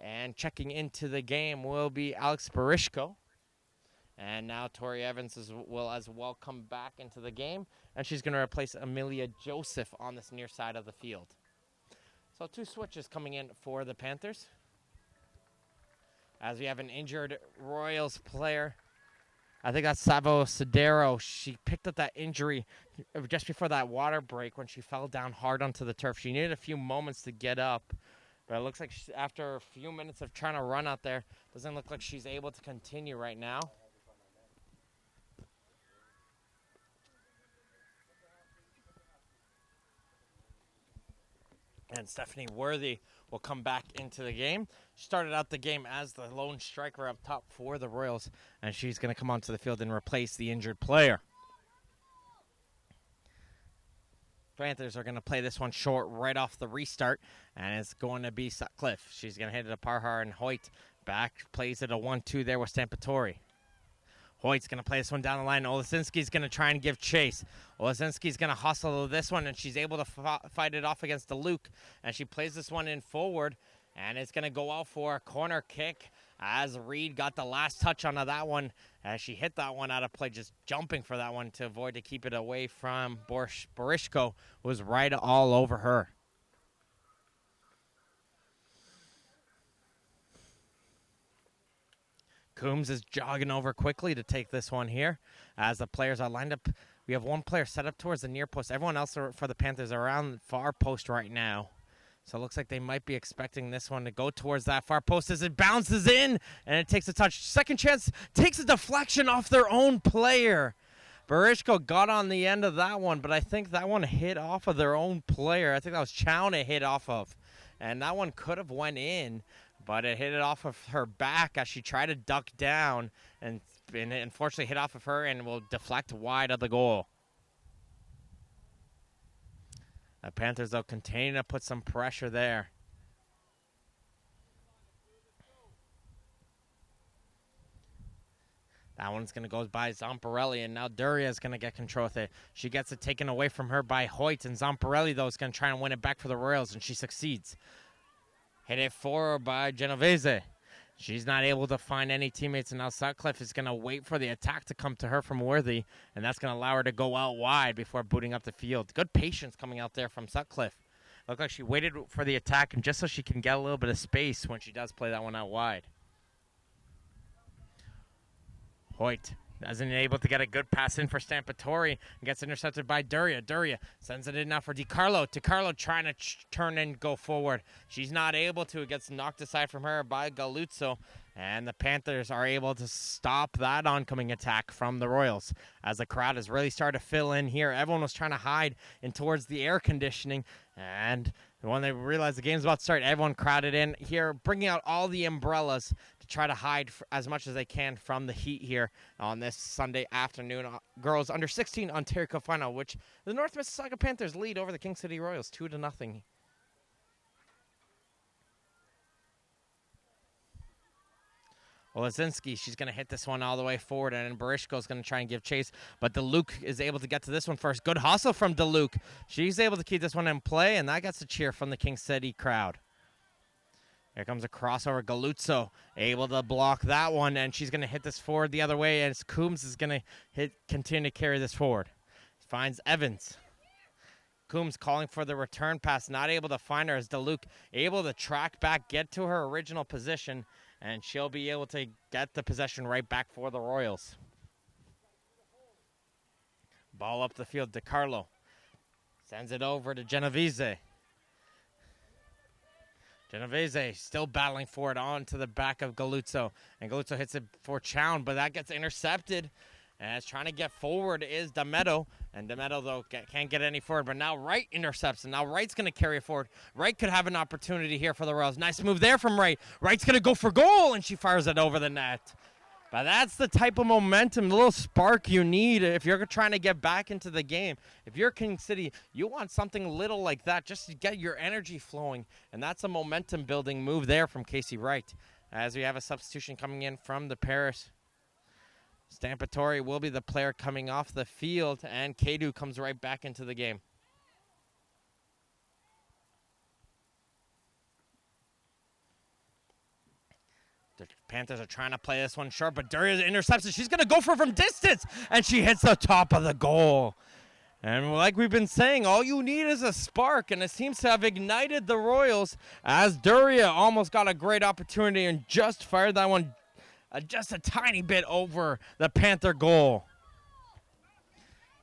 And checking into the game will be Alex Barishko. And now Tori Evans will as well come back into the game. And she's going to replace Amelia Joseph on this near side of the field. So 2 switches coming in for the Panthers. As we have an injured Royals player I think that's Savo Sodero. She picked up that injury just before that water break when she fell down hard onto the turf. She needed a few moments to get up, but it looks like after a few minutes of trying to run out there, doesn't look like she's able to continue right now. And Stephanie Worthy will come back into the game. She started out the game as the lone striker up top for the Royals, and she's going to come onto the field and replace the injured player. Panthers are going to play this one short right off the restart, and it's going to be Sutcliffe. She's going to hit it to Parhar, and Hoyt back plays it a 1-2 there with Stampatori. Hoyt's going to play this one down the line. Olasinski's going to try and give chase. Olasinski's going to hustle this one, and she's able to fight it off against DeLuke. And she plays this one in forward, and it's going to go out for a corner kick as Reed got the last touch on that one. As she hit that one out of play, just jumping for that one to avoid to keep it away from Borishko, who was right all over her. Coombs is jogging over quickly to take this one here. As the players are lined up, we have one player set up towards the near post. Everyone else for the Panthers are around the far post right now. So it looks like they might be expecting this one to go towards that far post as it bounces in, and it takes a touch. Second chance takes a deflection off their own player. Barishko got on the end of that one, but I think that one hit off of their own player. I think that was Chown it hit off of. And that one could have went in, but it hit it off of her back as she tried to duck down, and it unfortunately hit off of her and will deflect wide of the goal. The Panthers, though, continue to put some pressure there. That one's going to go by Zamparelli, and now Duria is going to get control of it. She gets it taken away from her by Hoyt, and Zamparelli, though, is going to try and win it back for the Royals, and she succeeds. Hit it forward by Genovese. She's not able to find any teammates, and now Sutcliffe is going to wait for the attack to come to her from Worthy, and that's going to allow her to go out wide before booting up the field. Good patience coming out there from Sutcliffe. Looked like she waited for the attack, and just so she can get a little bit of space when she does play that one out wide. Hoyt isn't able to get a good pass in for Stampatori and gets intercepted by Duria. Duria sends it in now for DiCarlo. DiCarlo trying to turn and go forward. She's not able to. It gets knocked aside from her by Galuzzo. And the Panthers are able to stop that oncoming attack from the Royals as the crowd has really started to fill in here. Everyone was trying to hide in towards the air conditioning. And when they realized the game's about to start, everyone crowded in here, bringing out all the umbrellas to try to hide as much as they can from the heat here on this Sunday afternoon. Girls under 16 Ontario Cup final, which the North Mississauga Panthers lead over the King City Royals 2-0. Olazinski, she's going to hit this one all the way forward, and Barishko is going to try and give chase, but DeLuke is able to get to this one first. Good hustle from DeLuke. She's able to keep this one in play, and that gets a cheer from the King City crowd. Here comes a crossover. Galuzzo able to block that one, and she's going to hit this forward the other way, and Coombs is going to continue to carry this forward. Finds Evans. Coombs calling for the return pass, not able to find her as DeLuke able to track back, get to her original position, and she'll be able to get the possession right back for the Royals. Ball up the field. DiCarlo sends it over to Genovese. Genovese still battling for it onto the back of Galuzzo. And Galuzzo hits it for Chown, but that gets intercepted. As trying to get forward is D'Ameto. And D'Ameto, though, can't get any forward. But now Wright intercepts, and now Wright's going to carry it forward. Wright could have an opportunity here for the Royals. Nice move there from Wright. Wright's going to go for goal, and she fires it over the net. But that's the type of momentum, the little spark you need if you're trying to get back into the game. If you're King City, you want something little like that just to get your energy flowing. And that's a momentum-building move there from Casey Wright. As we have a substitution coming in from the Paris. Stampatori will be the player coming off the field, and Kadu comes right back into the game. The Panthers are trying to play this one short, but Duria intercepts it. She's going to go for it from distance, and she hits the top of the goal. And like we've been saying, all you need is a spark, and it seems to have ignited the Royals as Duria almost got a great opportunity and just fired that one just a tiny bit over the Panther goal.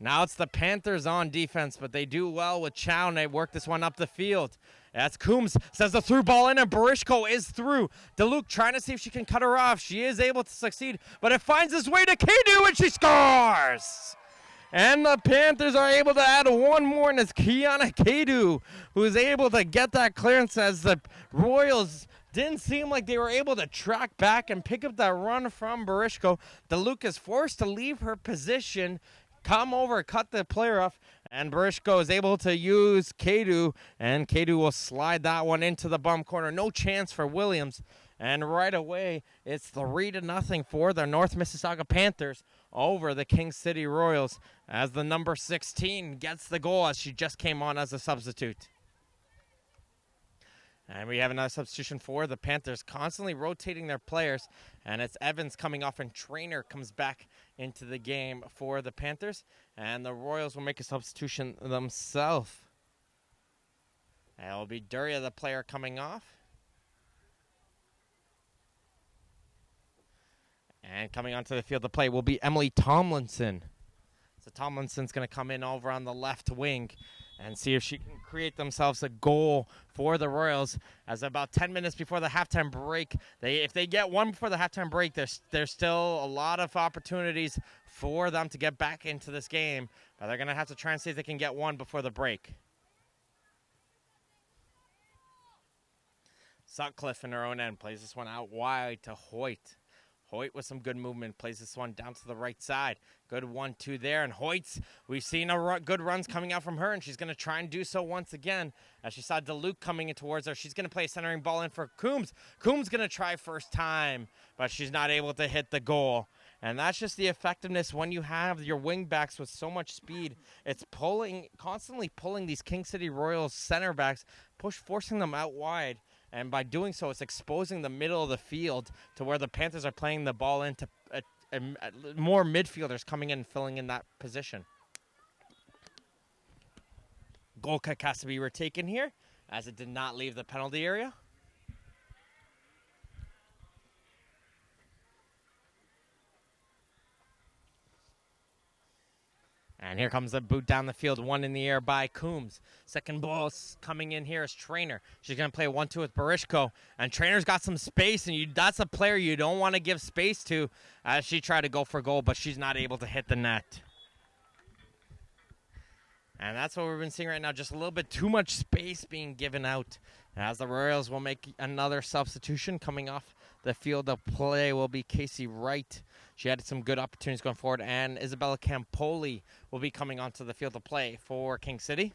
Now it's the Panthers on defense, but they do well with Chow, and they work this one up the field. That's Coombs, sends the through ball in, and Barishko is through. DeLuke trying to see if she can cut her off. She is able to succeed, but it finds its way to Kadu, and she scores! And the Panthers are able to add one more, and it's Kiana Kadu who is able to get that clearance as the Royals didn't seem like they were able to track back and pick up that run from Barishko. DeLuke is forced to leave her position, come over, cut the player off, and Barishko is able to use Kadu, and Kadu will slide that one into the bum corner. No chance for Williams. And right away, it's 3-0 for the North Mississauga Panthers over the King City Royals as the number 16 gets the goal as she just came on as a substitute. And we have another substitution for the Panthers, constantly rotating their players. And it's Evans coming off, and Trainer comes back into the game for the Panthers. And the Royals will make a substitution themselves. And it will be Duria, the player, coming off. And coming onto the field to play will be Emily Tomlinson. So Tomlinson's going to come in over on the left wing and see if she can create themselves a goal for the Royals. As about 10 minutes before the halftime break, if they get one before the halftime break, there's still a lot of opportunities for them to get back into this game. But they're going to have to try and see if they can get one before the break. Sutcliffe in her own end plays this one out wide to Hoyt. Hoyt with some good movement plays this one down to the right side. Good 1-2 there. And Hoyt's, we've seen good runs coming out from her, and she's going to try and do so once again. As she saw DeLuke coming in towards her, she's going to play a centering ball in for Coombs. Coombs going to try first time, but she's not able to hit the goal. And that's just the effectiveness when you have your wing backs with so much speed. It's constantly pulling these King City Royals center backs, forcing them out wide. And by doing so, it's exposing the middle of the field to where the Panthers are playing the ball into more midfielders coming in and filling in that position. Goal kick has to be retaken here, as it did not leave the penalty area. And here comes the boot down the field, one in the air by Coombs. Second ball coming in here is Trainer. She's going to play 1-2 with Barishko. And Trainer's got some space, and that's a player you don't want to give space to as she tried to go for goal, but she's not able to hit the net. And that's what we've been seeing right now, just a little bit too much space being given out. As the Royals will make another substitution coming off the field of play will be Casey Wright. She had some good opportunities going forward, and Isabella Campoli will be coming onto the field of play for King City.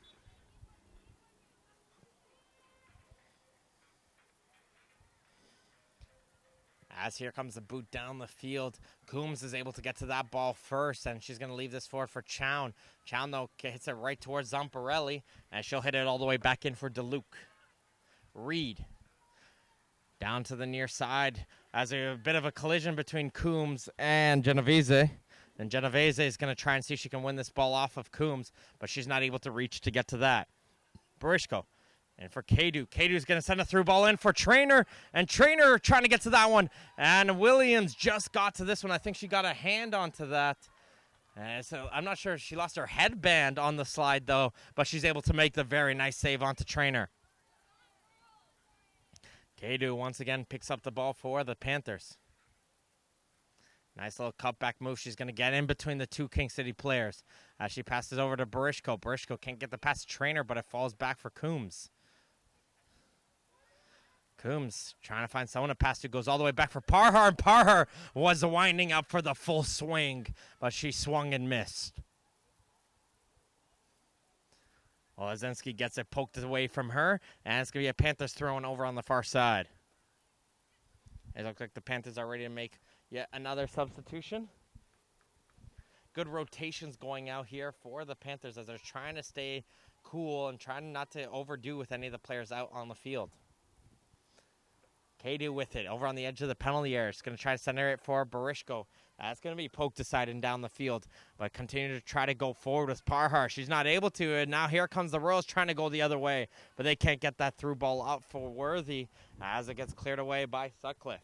As here comes the boot down the field, Coombs is able to get to that ball first, and she's going to leave this forward for Chown. Chown, though, hits it right towards Zamparelli, and she'll hit it all the way back in for DeLuke. Reed down to the near side as a bit of a collision between Coombs and Genovese. And Genovese is going to try and see if she can win this ball off of Coombs, but she's not able to reach to get to that. Barishko. And for Kadu. Kadu's going to send a through ball in for Trainer. And Trainer trying to get to that one. And Williams just got to this one. I think she got a hand onto that. So I'm not sure. She lost her headband on the slide, though. But she's able to make the very nice save onto Trainer. Kadu once again picks up the ball for the Panthers. Nice little cutback move. She's going to get in between the two King City players as she passes over to Barishko. Barishko can't get the pass to Trainer, but it falls back for Coombs. Coombs trying to find someone to pass to. Goes all the way back for Parhar. And Parhar was winding up for the full swing, but she swung and missed. Olazinski gets it poked away from her, and it's going to be a Panthers throwing over on the far side. It looks like the Panthers are ready to make yet another substitution. Good rotations going out here for the Panthers as they're trying to stay cool and trying not to overdo with any of the players out on the field. Kadu with it over on the edge of the penalty area. She's going to try to center it for Barishko. That's going to be poked aside and down the field, but continue to try to go forward with Parhar. She's not able to, and now here comes the Royals trying to go the other way, but they can't get that through ball out for Worthy as it gets cleared away by Sutcliffe.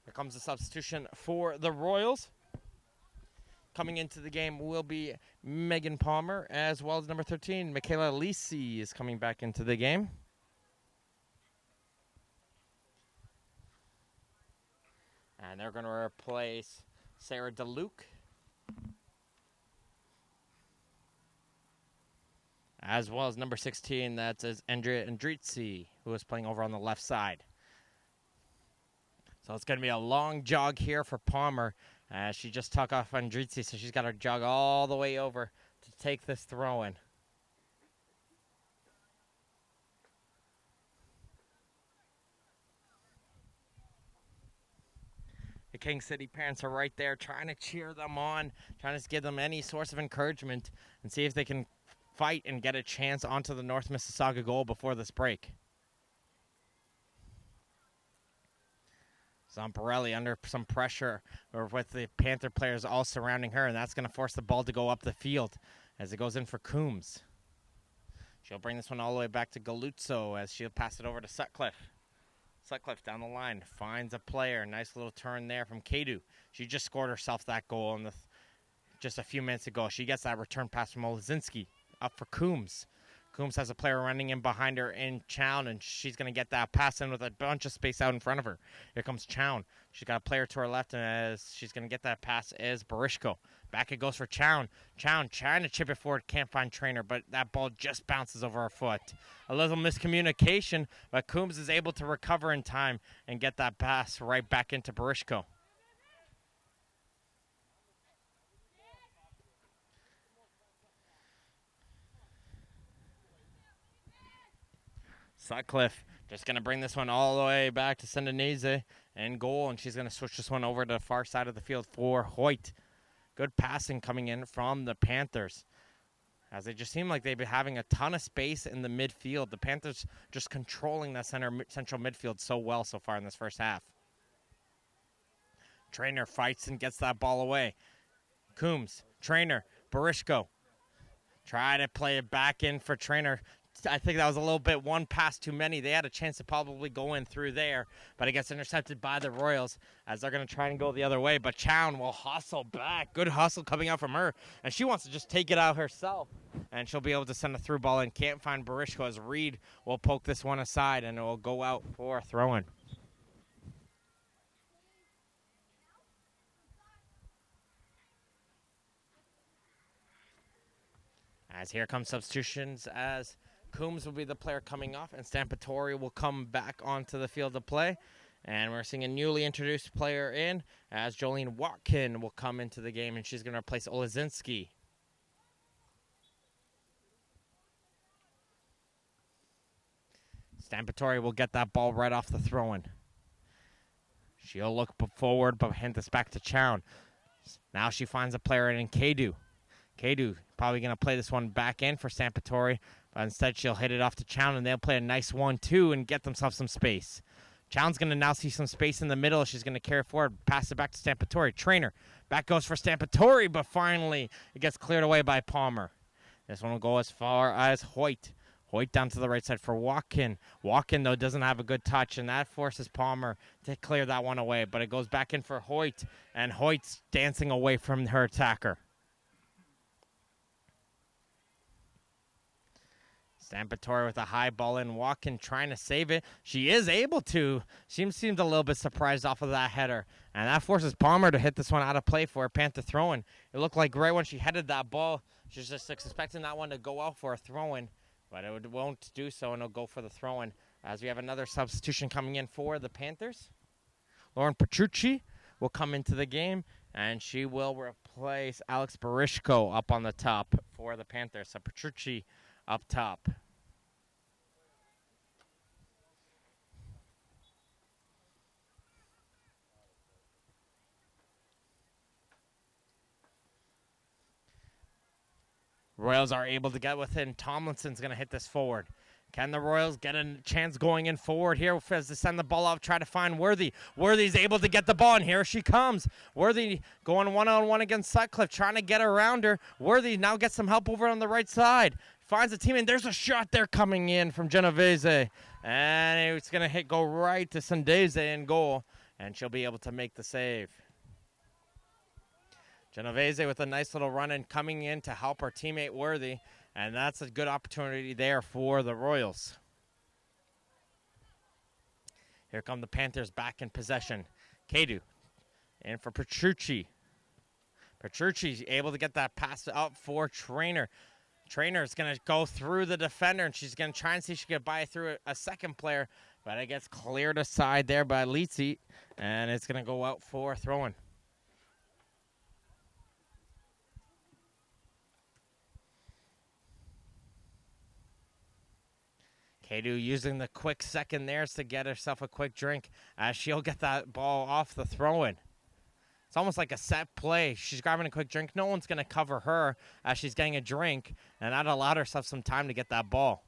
Here comes the substitution for the Royals. Coming into the game will be Megan Palmer, as well as number 13, Michaela Lisi is coming back into the game. And they're going to replace Sarah DeLuc, as well as number 16, that is Andrea Andrizzi, who is playing over on the left side. So it's going to be a long jog here for Palmer. She just took off Andrizzi, so she's got to jog all the way over to take this throw-in. The King City parents are right there trying to cheer them on, trying to give them any source of encouragement and see if they can fight and get a chance onto the North Mississauga goal before this break. Zamparelli under some pressure with the Panther players all surrounding her, and that's going to force the ball to go up the field as it goes in for Coombs. She'll bring this one all the way back to Galuzzo as she'll pass it over to Sutcliffe. Sutcliffe down the line finds a player. Nice little turn there from Kadu. She just scored herself that goal in just a few minutes ago. She gets that return pass from Olazinski up for Coombs. Coombs has a player running in behind her in Chown, and she's going to get that pass in with a bunch of space out in front of her. Here comes Chown. She's got a player to her left, and as she's going to get that pass is Barishko. Back it goes for Chown. Chown trying to chip it forward, can't find Trainer, but that ball just bounces over her foot. A little miscommunication, but Coombs is able to recover in time and get that pass right back into Barishko. Sutcliffe just going to bring this one all the way back to Sendanese and goal, and she's going to switch this one over to the far side of the field for Hoyt. Good passing coming in from the Panthers, as they just seem like they've been having a ton of space in the midfield. The Panthers just controlling that central midfield so well so far in this first half. Trainer fights and gets that ball away. Coombs, Trainer, Barishko. Try to play it back in for Trainer. I think that was a little bit one pass too many. They had a chance to probably go in through there, but it gets intercepted by the Royals as they're going to try and go the other way. But Chown will hustle back. Good hustle coming out from her, and she wants to just take it out herself, and she'll be able to send a through ball and can't find Barishko as Reed will poke this one aside, and it will go out for a throw-in. As here comes substitutions as Coombs will be the player coming off, and Stampatori will come back onto the field to play. And we're seeing a newly introduced player in, as Jolene Watkin will come into the game, and she's going to replace Olazinski. Stampatori will get that ball right off the throw-in. She'll look forward, but hand this back to Chown. Now she finds a player in Kadu. Kadu probably going to play this one back in for Stampatori, but instead she'll hit it off to Chown, and they'll play a nice 1-2 and get themselves some space. Chown's going to now see some space in the middle. She's going to carry forward, pass it back to Stampatori. Trainer, back goes for Stampatori, but finally it gets cleared away by Palmer. This one will go as far as Hoyt. Hoyt down to the right side for Watkin. Watkin, though, doesn't have a good touch, and that forces Palmer to clear that one away. But it goes back in for Hoyt, and Hoyt's dancing away from her attacker. Stampatori with a high ball in. Watkin trying to save it. She is able to. She seemed a little bit surprised off of that header. And that forces Palmer to hit this one out of play for a Panther throw-in. It looked like right when she headed that ball, she was just expecting that one to go out for a throw-in. But it won't do so, and it'll go for the throw-in. As we have another substitution coming in for the Panthers. Lauren Petrucci will come into the game, and she will replace Alex Barishko up on the top for the Panthers. So Petrucci up top. Royals are able to get within. Tomlinson's going to hit this forward. Can the Royals get a chance going in forward here as they send the ball off, try to find Worthy. Worthy's able to get the ball, and here she comes. Worthy going one-on-one against Sutcliffe, trying to get around her. Worthy now gets some help over on the right side. Finds a teammate. There's a shot there coming in from Genovese. And it's going to go right to Sundeze in goal. and she'll be able to make the save. Genovese with a nice little run in coming in to help her teammate Worthy, and that's a good opportunity there for the Royals. Here come the Panthers back in possession. Kadu in for Petrucci. Petrucci's able to get that pass up for Trainer. Trainer is going to go through the defender, and she's going to try and see if she can buy through a second player, but it gets cleared aside there by Litsi, and it's going to go out for throw-in. Kadu using the quick second there to get herself a quick drink as she'll get that ball off the throw-in. It's almost like a set play. She's grabbing a quick drink. No one's going to cover her as she's getting a drink, and that allowed herself some time to get that ball.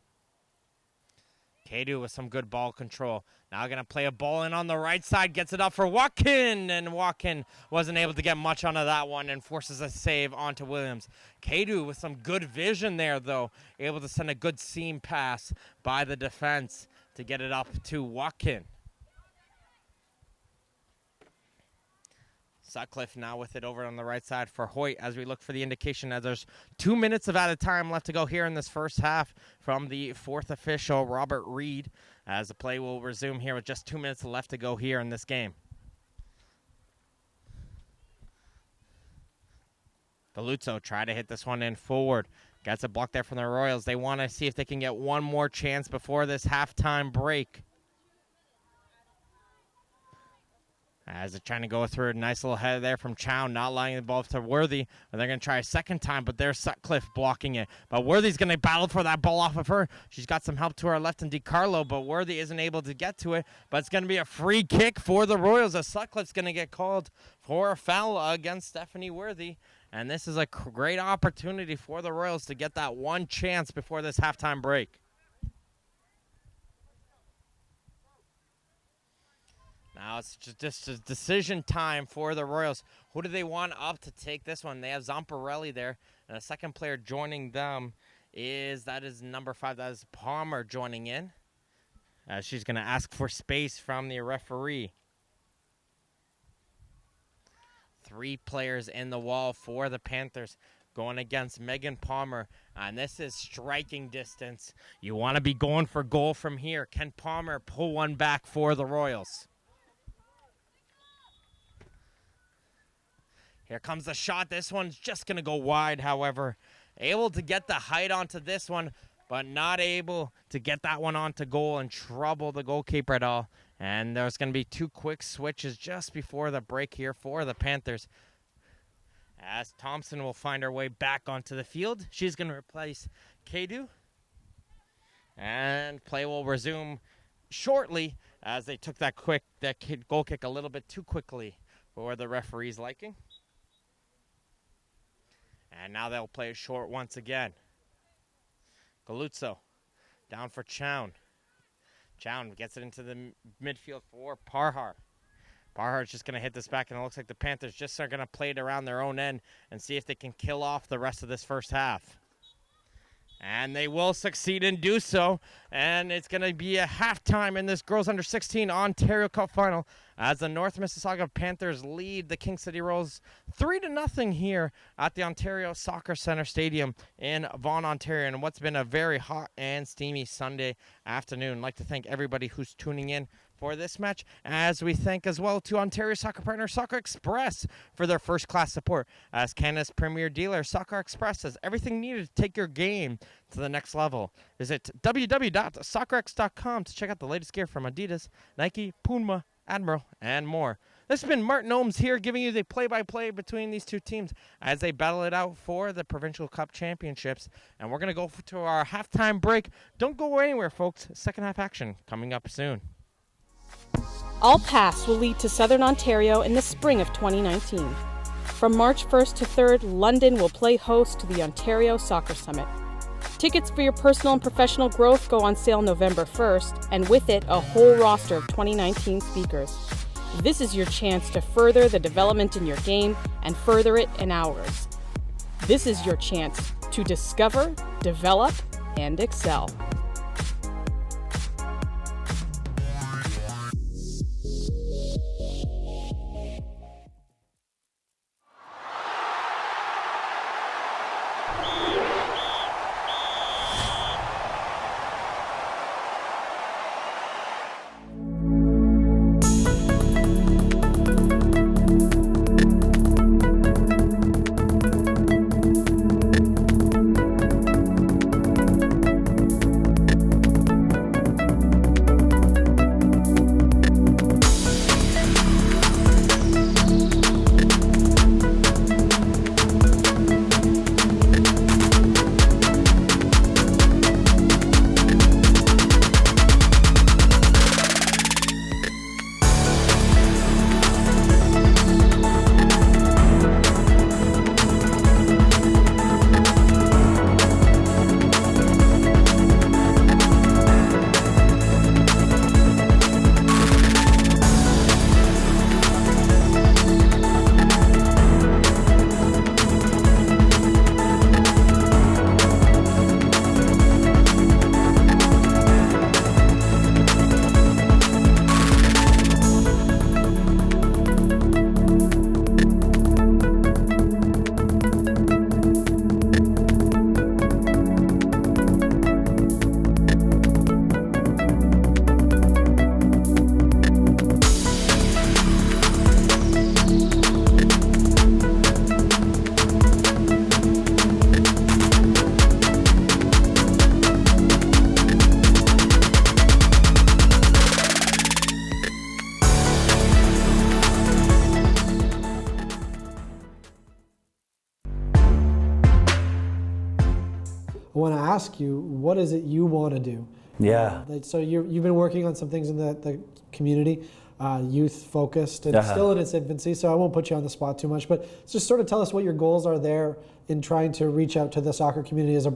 Kadu with some good ball control. Now going to play a ball in on the right side. Gets it up for Watkin, and Watkin wasn't able to get much onto that one and forces a save onto Williams. Kadu with some good vision there, though. Able to send a good seam pass by the defense to get it up to Watkin. Sutcliffe now with it over on the right side for Hoyt as we look for the indication as there's 2 minutes of added time left to go here in this first half from the fourth official, Robert Reed, as the play will resume here with just 2 minutes left to go here in this game. Galuzzo try to hit this one in forward. Gets a block there from the Royals. They want to see if they can get one more chance before this halftime break. As they're trying to go through a nice little header there from Chow, not allowing the ball to Worthy. But they're going to try a second time, but there's Sutcliffe blocking it. But Worthy's going to battle for that ball off of her. She's got some help to her left in DiCarlo, but Worthy isn't able to get to it. But it's going to be a free kick for the Royals as Sutcliffe's going to get called for a foul against Stephanie Worthy. And this is a great opportunity for the Royals to get that one chance before this halftime break. Now it's just a decision time for the Royals. Who do they want up to take this one? They have Zamparelli there, and a second player joining them is number 5. That is Palmer joining in. She's going to ask for space from the referee. 3 players in the wall for the Panthers going against Megan Palmer, and this is striking distance. You want to be going for goal from here. Can Palmer pull one back for the Royals? Here comes the shot. This one's just going to go wide, however. Able to get the height onto this one, but not able to get that one onto goal and trouble the goalkeeper at all. And there's going to be 2 quick switches just before the break here for the Panthers. As Thompson will find her way back onto the field. She's going to replace Kadu. And play will resume shortly as they took that goal kick a little bit too quickly for the referee's liking. And now they'll play it short once again. Galuzzo down for Chown. Chown gets it into the midfield for Parhar. Parhar's just going to hit this back, and it looks like the Panthers just are going to play it around their own end and see if they can kill off the rest of this first half. And they will succeed in do so. And it's going to be a halftime in this Girls Under 16 Ontario Cup final as the North Mississauga Panthers lead the King City Royals 3-0 here at the Ontario Soccer Centre Stadium in Vaughan, Ontario, and what's been a very hot and steamy Sunday afternoon. I'd like to thank everybody who's tuning in for this match, as we thank as well to Ontario soccer partner Soccer Express for their first-class support. As Canada's premier dealer, Soccer Express has everything needed to take your game to the next level. Visit www.soccerx.com to check out the latest gear from Adidas, Nike, Puma, Admiral, and more. This has been Martin Ohms here giving you the play-by-play between these two teams as they battle it out for the Provincial Cup Championships. And we're going to go to our halftime break. Don't go anywhere, folks. Second half action coming up soon. All paths will lead to Southern Ontario in the spring of 2019. From March 1st to 3rd, London will play host to the Ontario Soccer Summit. Tickets for your personal and professional growth go on sale November 1st, and with it, a whole roster of 2019 speakers. This is your chance to further the development in your game and further it in ours. This is your chance to discover, develop, and excel. I want to ask you, what is it you want to do? Yeah. So you've been working on some things in the community, youth focused, and still in its infancy, so I won't put you on the spot too much, but just sort of tell us what your goals are there in trying to reach out to the soccer community as a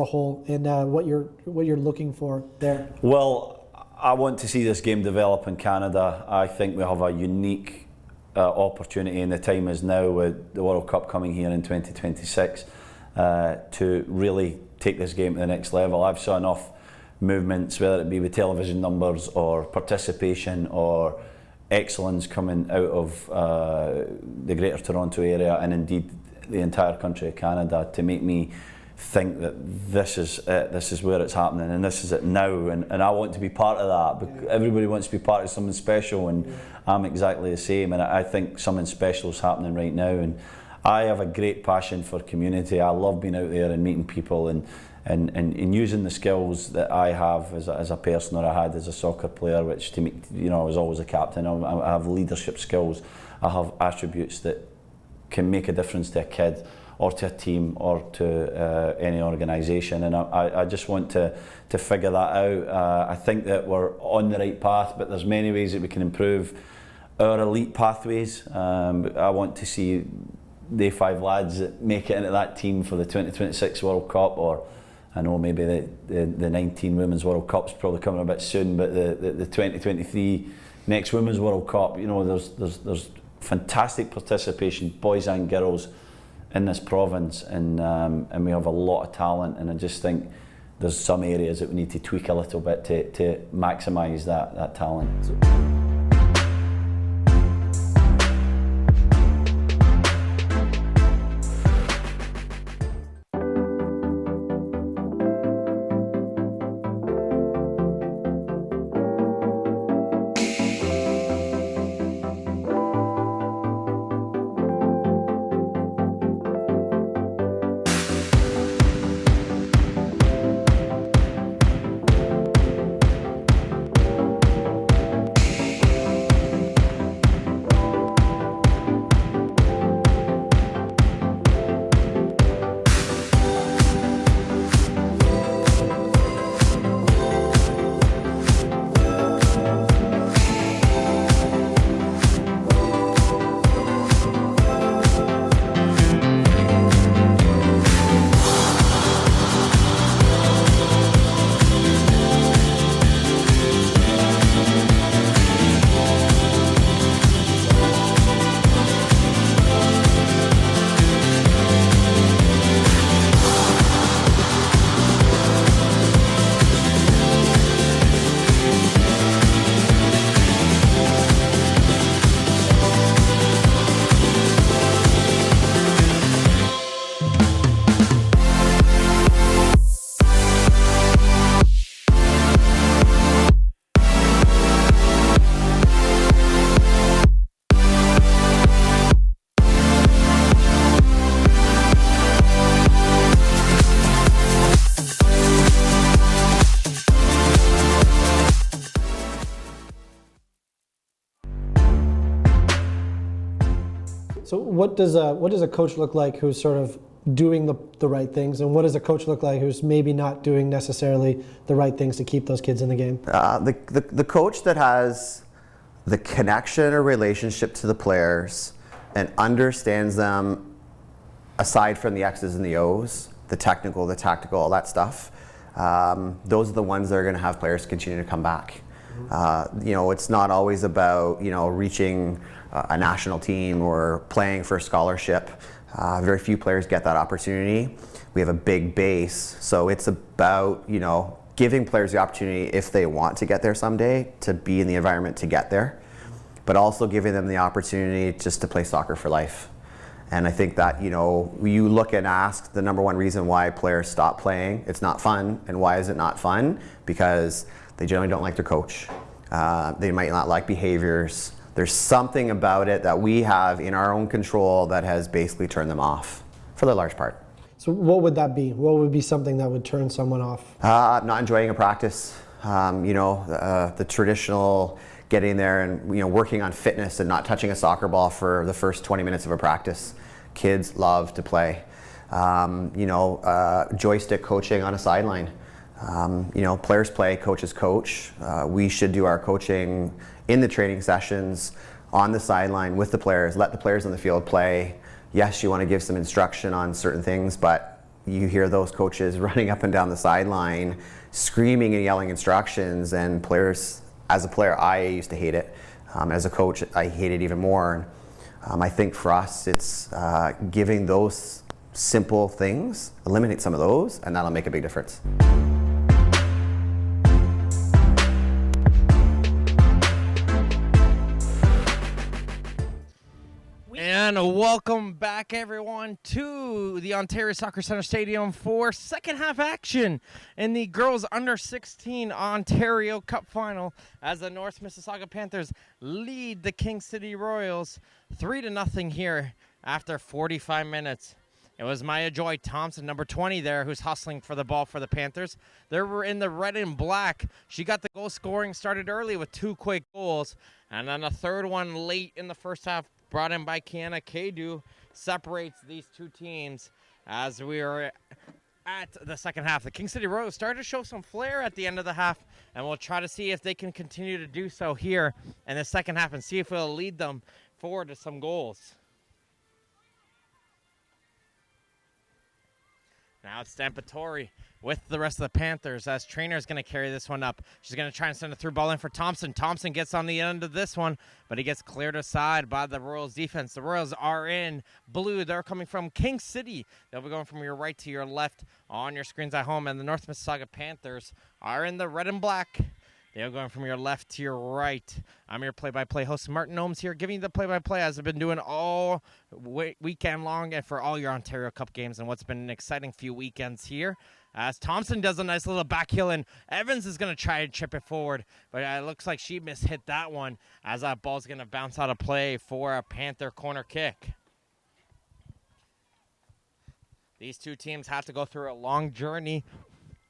whole, and what you're looking for there. Well, I want to see this game develop in Canada. I think we have a unique opportunity, and the time is now with the World Cup coming here in 2026 to really take this game to the next level. I've saw enough movements, whether it be with television numbers or participation or excellence coming out of the Greater Toronto area and indeed the entire country of Canada, to make me think that this is it, this is where it's happening, and this is it now, and I want to be part of that. Because everybody wants to be part of something special, and I'm exactly the same, and I think something special is happening right now, and I have a great passion for community. I love being out there and meeting people and using the skills that I have as a person, or I had as a soccer player, which to me, I was always a captain. I have leadership skills. I have attributes that can make a difference to a kid or to a team or to any organisation, and I just want to figure that out. I think that we're on the right path, but there's many ways that we can improve our elite pathways. I want to see the 5 lads that make it into that team for the 2026 World Cup, or I know maybe the 19 Women's World Cup's probably coming a bit soon, but the 2023 next Women's World Cup, there's fantastic participation, boys and girls, in this province, and we have a lot of talent, and I just think there's some areas that we need to tweak a little bit to maximise that talent. So what does a coach look like who's sort of doing the right things, and what does a coach look like who's maybe not doing necessarily the right things to keep those kids in the game? The coach that has the connection or relationship to the players and understands them aside from the X's and the O's, the technical, the tactical, all that stuff, those are the ones that are going to have players continue to come back. It's not always about reaching a national team or playing for a scholarship. Very few players get that opportunity. We have a big base, so it's about giving players the opportunity, if they want to get there someday, to be in the environment to get there, but also giving them the opportunity just to play soccer for life. And I think that you look and ask the number one reason why players stop playing, it's not fun. And why is it not fun? Because they generally don't like their coach. They might not like behaviors. There's something about it that we have in our own control that has basically turned them off for the large part. So what would that be? What would be something that would turn someone off? Not enjoying a practice. The traditional getting there and working on fitness and not touching a soccer ball for the first 20 minutes of a practice. Kids love to play. joystick coaching on a sideline. Players play, coaches coach. We should do our coaching in the training sessions, on the sideline with the players, let the players on the field play. Yes, you want to give some instruction on certain things, but you hear those coaches running up and down the sideline, screaming and yelling instructions, and players, as a player, I used to hate it. As a coach, I hate it even more. I think for us, it's giving those simple things, eliminate some of those, and that'll make a big difference. And welcome back, everyone, to the Ontario Soccer Centre Stadium for second half action in the girls under 16 Ontario Cup final as the North Mississauga Panthers lead the King City Royals 3-0 here after 45 minutes. It was Maya Joy Thompson, number 20 there, who's hustling for the ball for the Panthers. They were in the red and black. She got the goal scoring started early with 2 quick goals, and then a third one late in the first half brought in by Kiana Kadu separates these two teams as we are at the second half. The King City Royals started to show some flair at the end of the half, and we'll try to see if they can continue to do so here in the second half and see if it'll lead them forward to some goals. Now it's Stampatori with the rest of the Panthers as Trainer's going to carry this one up. She's going to try and send a through ball in for Thompson. Thompson gets on the end of this one, but he gets cleared aside by the Royals defense. The Royals are in blue. They're coming from King City. They'll be going from your right to your left on your screens at home. And the North Mississauga Panthers are in the red and black. They're going from your left to your right. I'm your play-by-play host, Martin Ohms here, giving you the play-by-play as I've been doing all weekend long and for all your Ontario Cup games and what's been an exciting few weekends here. As Thompson does a nice little back heel, and Evans is going to try and chip it forward, but it looks like she mishit that one as that ball's going to bounce out of play for a Panther corner kick. These two teams have to go through a long journey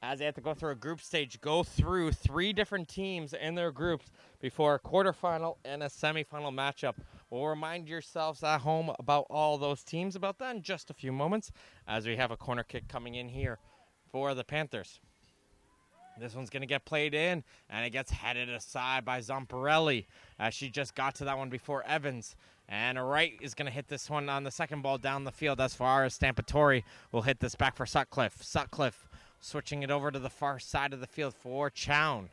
as they have to go through a group stage, go through 3 different teams in their groups before a quarterfinal and a semifinal matchup. We'll remind yourselves at home about all those teams about that in just a few moments as we have a corner kick coming in here for the Panthers. This one's going to get played in, and it gets headed aside by Zamparelli as she just got to that one before Evans. And Wright is going to hit this one on the second ball down the field as far as Stampatori will hit this back for Sutcliffe. Sutcliffe switching it over to the far side of the field for Chown.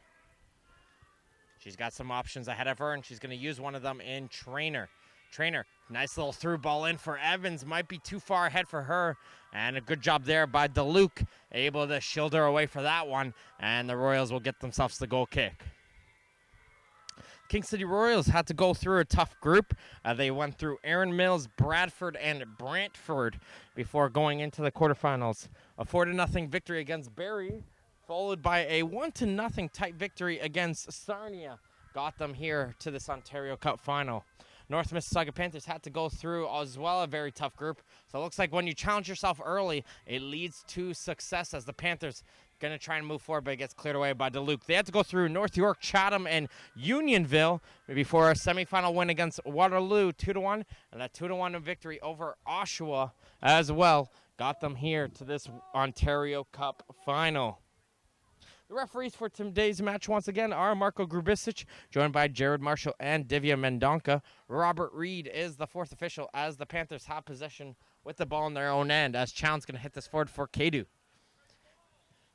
She's got some options ahead of her, and she's going to use one of them in Trainer. Trainer, nice little through ball in for Evans. Might be too far ahead for her. And a good job there by DeLuke, able to shield her away for that one. And the Royals will get themselves the goal kick. King City Royals had to go through a tough group. They went through Erin Mills, Bradford, and Brantford before going into the quarterfinals. A 4-0 victory against Barrie, followed by a 1-0 tight victory against Sarnia. Got them here to this Ontario Cup final. North Mississauga Panthers had to go through as well a very tough group. So it looks like when you challenge yourself early, it leads to success as the Panthers going to try and move forward, but it gets cleared away by DeLuke. They had to go through North York, Chatham, and Unionville before a semifinal win against Waterloo 2-1, and a 2-1 victory over Oshawa as well. Got them here to this Ontario Cup final. The referees for today's match once again are Marco Grubisic, joined by Jared Marshall and Divya Mendonca. Robert Reed is the fourth official as the Panthers have possession with the ball in their own end as Chown's going to hit this forward for Kadu.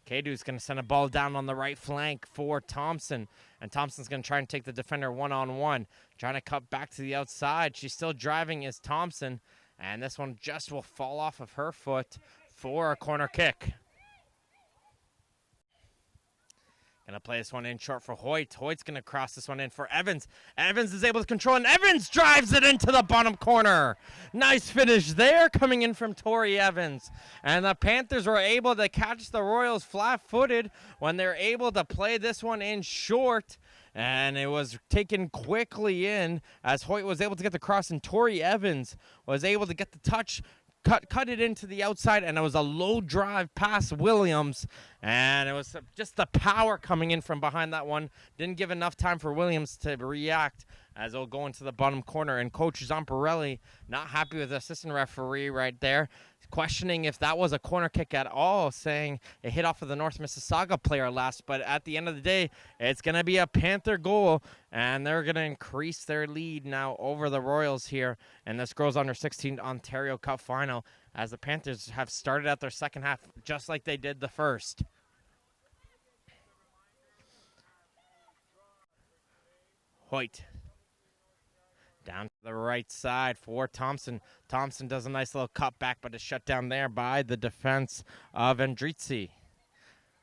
Kadu's going to send a ball down on the right flank for Thompson. And Thompson's going to try and take the defender one-on-one. Trying to cut back to the outside. She's still driving is Thompson. And this one just will fall off of her foot for a corner kick. Going to play this one in short for Hoyt. Hoyt's going to cross this one in for Evans. Evans is able to control, and Evans drives it into the bottom corner. Nice finish there coming in from Tori Evans. And the Panthers were able to catch the Royals flat-footed when they're able to play this one in short. And it was taken quickly in as Hoyt was able to get the cross, and Tori Evans was able to get the touch, cut it into the outside, and it was a low drive past Williams, and it was just the power coming in from behind that one. Didn't give enough time for Williams to react as it'll go into the bottom corner, and Coach Zamparelli not happy with the assistant referee right there. questioning if that was a corner kick at all, saying it hit off of the North Mississauga player last. But at the end of the day, it's going to be a Panther goal, and they're going to increase their lead now over the Royals here in this Girls Under 16 Ontario Cup final, as the Panthers have started out their second half just like they did the first. Hoyt down to the right side for Thompson. Thompson does a nice little cutback, but is shut down there by the defense of Andrizzi.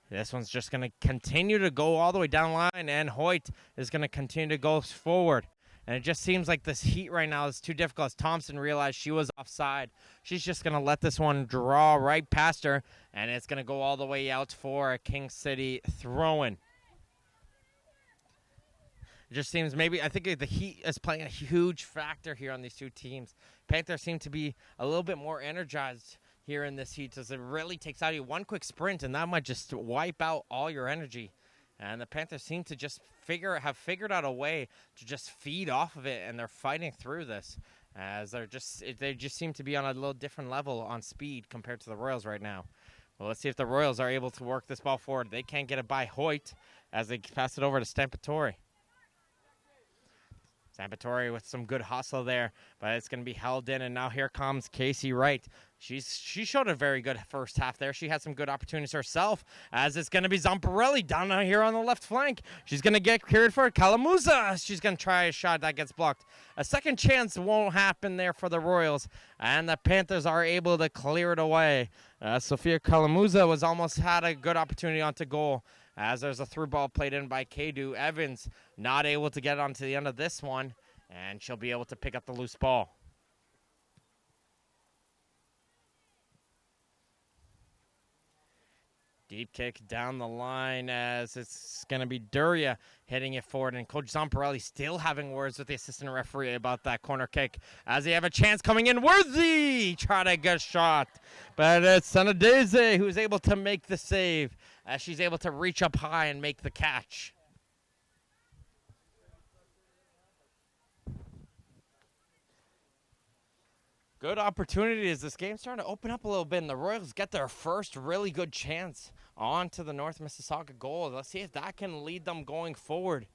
This one's just going to continue to go all the way down the line, and Hoyt is going to continue to go forward. And it just seems like this heat right now is too difficult, as Thompson realized she was offside. She's just going to let this one draw right past her, and it's going to go all the way out for a King City throw-in. It just seems I think the heat is playing a huge factor here on these two teams. Panthers seem to be a little bit more energized here in this heat, as it really takes out of you one quick sprint, and that might just wipe out all your energy. And the Panthers seem to just have figured out a way to just feed off of it, and they're fighting through this, as they just seem to be on a little different level on speed compared to the Royals right now. Well, let's see if the Royals are able to work this ball forward. They can't get it by Hoyt as they pass it over to Stampatori. Stampatori with some good hustle there, but it's going to be held in, and now here comes Casey Wright. She showed a very good first half there. She had some good opportunities herself, as it's going to be Zamparelli down here on the left flank. She's going to get cleared for Calamuza. She's going to try a shot that gets blocked. A second chance won't happen there for the Royals, and the Panthers are able to clear it away. Sophia Calamuza almost had a good opportunity onto goal, as there's a through ball played in by Kadu. Evans not able to get onto the end of this one, and she'll be able to pick up the loose ball. Deep kick down the line, as it's going to be Duria hitting it forward. And Coach Zamparelli still having words with the assistant referee about that corner kick, as they have a chance coming in. Worthy try to get a shot, but it's Sanadeze who's able to make the save, as she's able to reach up high and make the catch. Good opportunity as this game's starting to open up a little bit, and the Royals get their first really good chance onto the North Mississauga goal. Let's see if that can lead them going forward.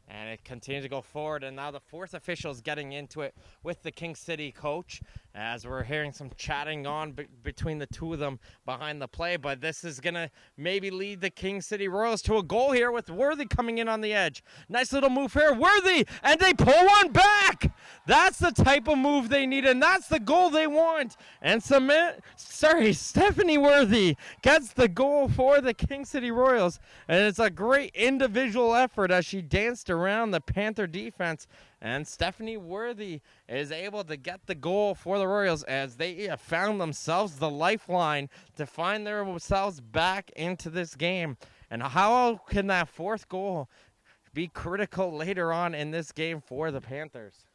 And it continues to go forward, and now the fourth official is getting into it with the King City coach, as we're hearing some chatting on between the two of them behind the play. But this is going to maybe lead the King City Royals to a goal here, with Worthy coming in on the edge. Nice little move here, Worthy, and they pull one back. That's the type of move they need, and that's the goal they want. And Stephanie Worthy gets the goal for the King City Royals, and it's a great individual effort as she danced around the Panther defense, and Stephanie Worthy is able to get the goal for the Royals, as they have found themselves the lifeline to find themselves back into this game. And how can that fourth goal be critical later on in this game for the Panthers?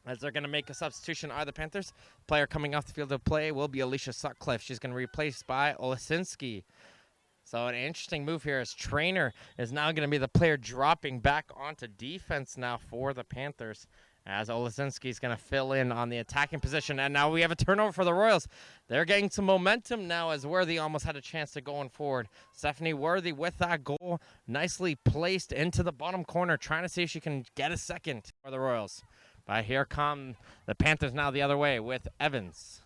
As they're going to make a substitution, are the Panthers. Player coming off the field of play will be Alicia Sutcliffe. She's going to be replaced by Olesinski. So an interesting move here, as Trainer is now going to be the player dropping back onto defense now for the Panthers, as Olesinski is going to fill in on the attacking position. And now we have a turnover for the Royals. They're getting some momentum now, as Worthy almost had a chance to going forward. Stephanie Worthy with that goal, nicely placed into the bottom corner, trying to see if she can get a second for the Royals. But here come the Panthers now the other way with Evans.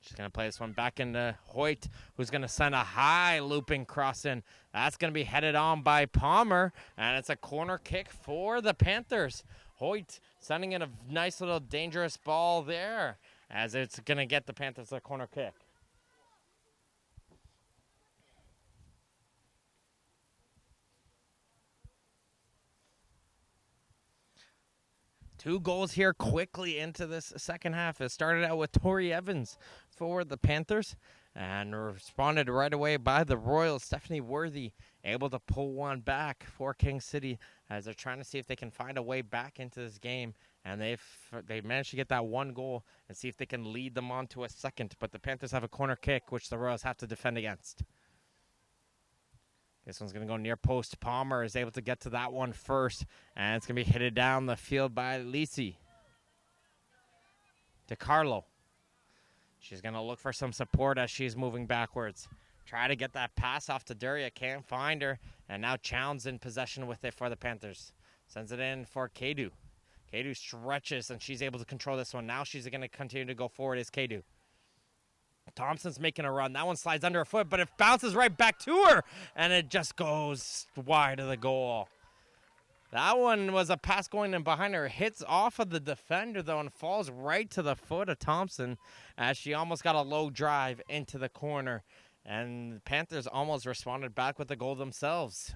She's going to play this one back into Hoyt, who's going to send a high looping cross in. That's going to be headed on by Palmer, and it's a corner kick for the Panthers. Hoyt sending in a nice little dangerous ball there, as it's going to get the Panthers a corner kick. Two goals here quickly into this second half. It started out with Tori Evans for the Panthers, and responded right away by the Royals. Stephanie Worthy able to pull one back for King City, as they're trying to see if they can find a way back into this game. And they've managed to get that one goal and see if they can lead them on to a second. But the Panthers have a corner kick, which the Royals have to defend against. This one's going to go near post. Palmer is able to get to that one first, and it's going to be hit down the field by Lisi. To Carlo. She's going to look for some support as she's moving backwards. Try to get that pass off to Duria. Can't find her. And now Chown's in possession with it for the Panthers. Sends it in for Kadu. Kadu stretches, and she's able to control this one. Now she's going to continue to go forward as Kadu. Thompson's making a run. That one slides under her foot, but it bounces right back to her, and it just goes wide of the goal. That one was a pass going in behind her. Hits off of the defender, though, and falls right to the foot of Thompson as she almost got a low drive into the corner. And the Panthers almost responded back with the goal themselves.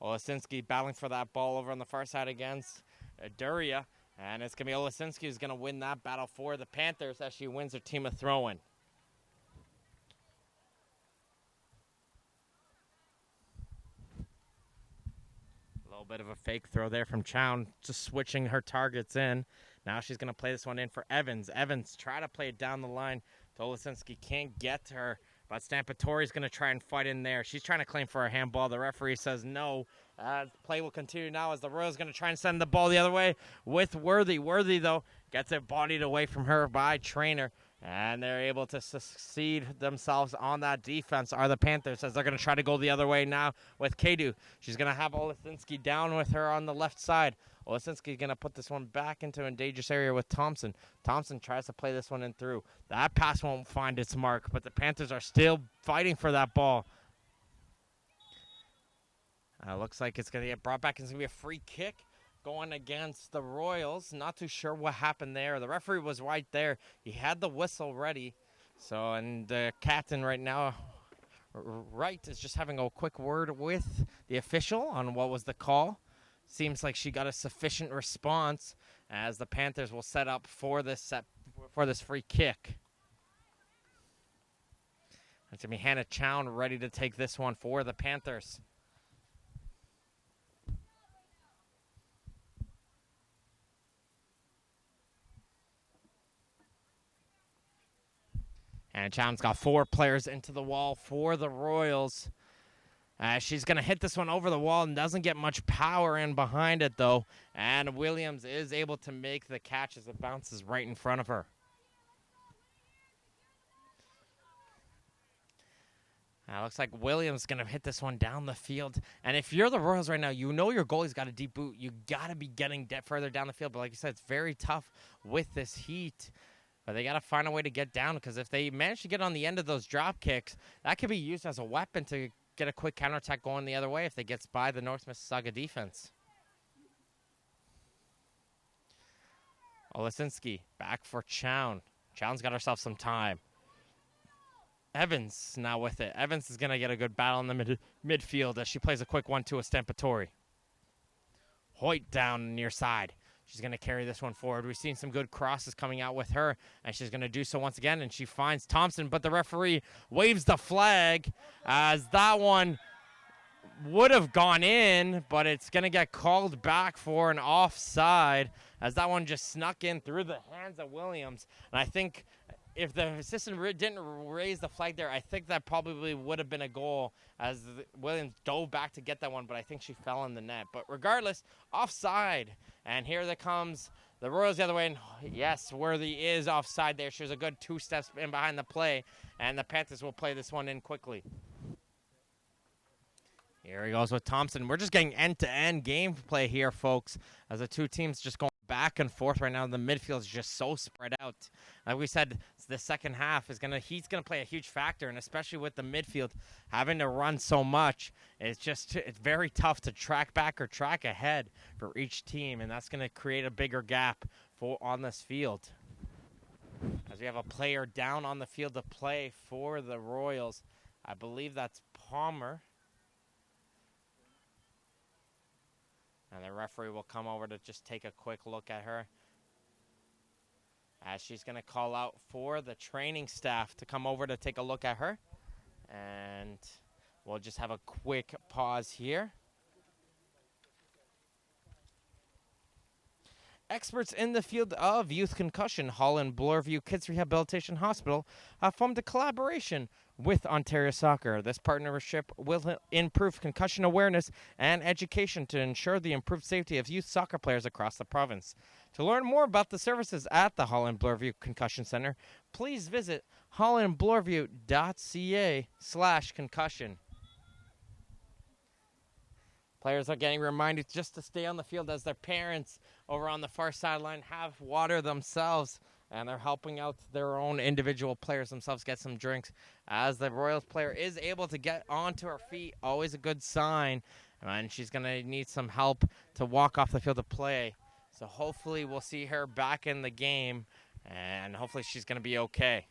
Olasinski battling for that ball over on the far side against Duria. And it's going to be Olasinski who's going to win that battle for the Panthers as she wins her team of throw-in. A little bit of a fake throw there from Chown, just switching her targets in. Now she's going to play this one in for Evans. Evans try to play it down the line. Olasinski can't get to her. But Stampatori's going to try and fight in there. She's trying to claim for a handball. The referee says no. Play will continue now as the Royals going to try and send the ball the other way with Worthy. Worthy, though, gets it bodied away from her by Trainer. And they're able to succeed themselves on that defense, are the Panthers, as they're going to try to go the other way now with Kadu. She's going to have Olasinski down with her on the left side. Olasinski going to put this one back into a dangerous area with Thompson. Thompson tries to play this one in through. That pass won't find its mark, but the Panthers are still fighting for that ball. Looks like it's going to get brought back. It's going to be a free kick going against the Royals. Not too sure what happened there. The referee was right there. He had the whistle ready. So, and the captain right now, Wright, is just having a quick word with the official on what was the call. Seems like she got a sufficient response as the Panthers will set up for this free kick. It's going to be Hannah Chown ready to take this one for the Panthers. And Chown's got 4 players into the wall for the Royals. She's going to hit this one over the wall and doesn't get much power in behind it, though. And Williams is able to make the catch as it bounces right in front of her. Looks like Williams is going to hit this one down the field. And if you're the Royals right now, you know your goalie's got a deep boot. You got to be getting further down the field. But like you said, it's very tough with this heat. But they got to find a way to get down, because if they manage to get on the end of those drop kicks, that could be used as a weapon to get a quick counterattack going the other way if they get by the North Mississauga defense. Olasinski back for Chown. Chown's got herself some time. Evans now with it. Evans is going to get a good battle in the midfield as she plays a quick 1-2 with Stampatori. Hoyt down near side. She's going to carry this one forward. We've seen some good crosses coming out with her, and she's going to do so once again, and she finds Thompson, but the referee waves the flag as that one would have gone in, but it's going to get called back for an offside as that one just snuck in through the hands of Williams. And I think if the assistant didn't raise the flag there, I think that probably would have been a goal as Williams dove back to get that one, but I think she fell in the net. But regardless, offside. And here that comes the Royals the other way. And yes, Worthy is offside there. She was a good 2 steps in behind the play, and the Panthers will play this one in quickly. Here he goes with Thompson. We're just getting end-to-end gameplay here, folks, as the two teams just going back and forth right now. The midfield is just so spread out. Like we said, the second half is he's gonna play a huge factor, and especially with the midfield having to run so much, it's very tough to track back or track ahead for each team, and that's gonna create a bigger gap on this field. As we have a player down on the field to play for the Royals, I believe that's Palmer. And the referee will come over to just take a quick look at her, as she's going to call out for the training staff to come over to take a look at her. And we'll just have a quick pause here. Experts in the field of youth concussion, Holland Bloorview Kids Rehabilitation Hospital, have formed a collaboration with Ontario Soccer. This partnership will improve concussion awareness and education to ensure the improved safety of youth soccer players across the province. To learn more about the services at the Holland Bloorview Concussion Center, please visit hollandbloorview.ca/concussion. Players are getting reminded just to stay on the field as their parents over on the far sideline have water themselves, and they're helping out their own individual players themselves get some drinks. As the Royals player is able to get onto her feet, always a good sign, and she's going to need some help to walk off the field to play. So hopefully we'll see her back in the game, and hopefully she's going to be okay.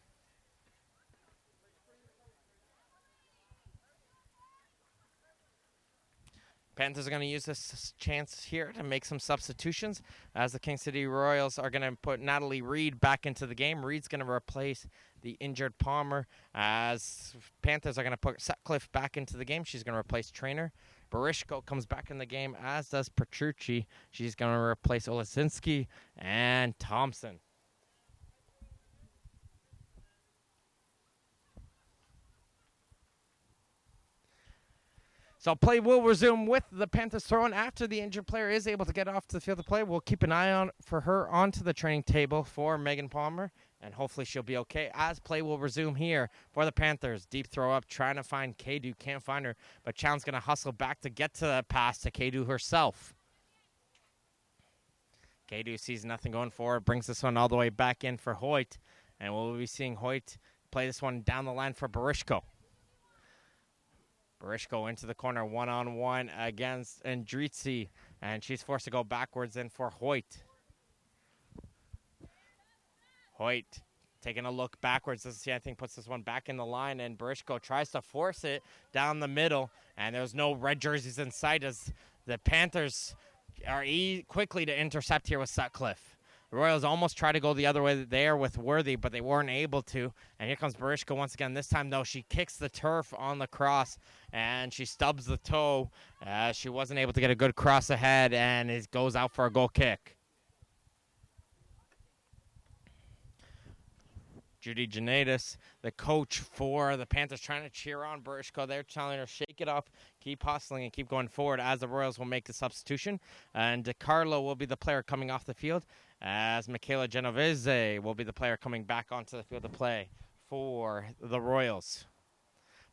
Panthers are going to use this chance here to make some substitutions as the King City Royals are going to put Natalie Reed back into the game. Reed's going to replace the injured Palmer as Panthers are going to put Sutcliffe back into the game. She's going to replace Trainer. Barishko comes back in the game, as does Petrucci. She's going to replace Olasinski and Thompson. So play will resume with the Panthers throwing after the injured player is able to get off to the field of play. We'll keep an eye on for her onto the training table for Megan Palmer, and hopefully she'll be okay as play will resume here for the Panthers. Deep throw up, trying to find Kadu, can't find her, but Chown's going to hustle back to get to the pass to Kadu herself. Kadu sees nothing going forward, brings this one all the way back in for Hoyt, and we'll be seeing Hoyt play this one down the line for Barishko. Barishko into the corner, one-on-one against Andrizzi, and she's forced to go backwards in for Hoyt. Hoyt taking a look backwards. Doesn't see anything, puts this one back in the line, and Barishko tries to force it down the middle, and there's no red jerseys in sight as the Panthers are quickly to intercept here with Sutcliffe. The Royals almost tried to go the other way there with Worthy, but they weren't able to. And here comes Barishko once again. This time, though, she kicks the turf on the cross, and she stubs the toe. She wasn't able to get a good cross ahead, and it goes out for a goal kick. Judy Janaitis, the coach for the Panthers, trying to cheer on Barishko. They're telling her, shake it up, keep hustling, and keep going forward as the Royals will make the substitution. And DeCarlo will be the player coming off the field, as Michaela Genovese will be the player coming back onto the field to play for the Royals.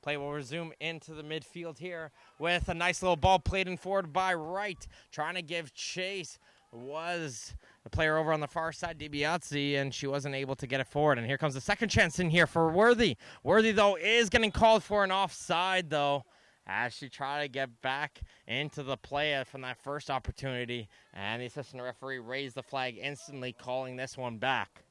Play will resume into the midfield here with a nice little ball played in forward by Wright, trying to give chase. Was the player over on the far side, DiBiase, and she wasn't able to get it forward. And here comes the second chance in here for Worthy. Worthy, though, is getting called for an offside, though, as she tried to get back into the play from that first opportunity. And the assistant referee raised the flag instantly, calling this one back.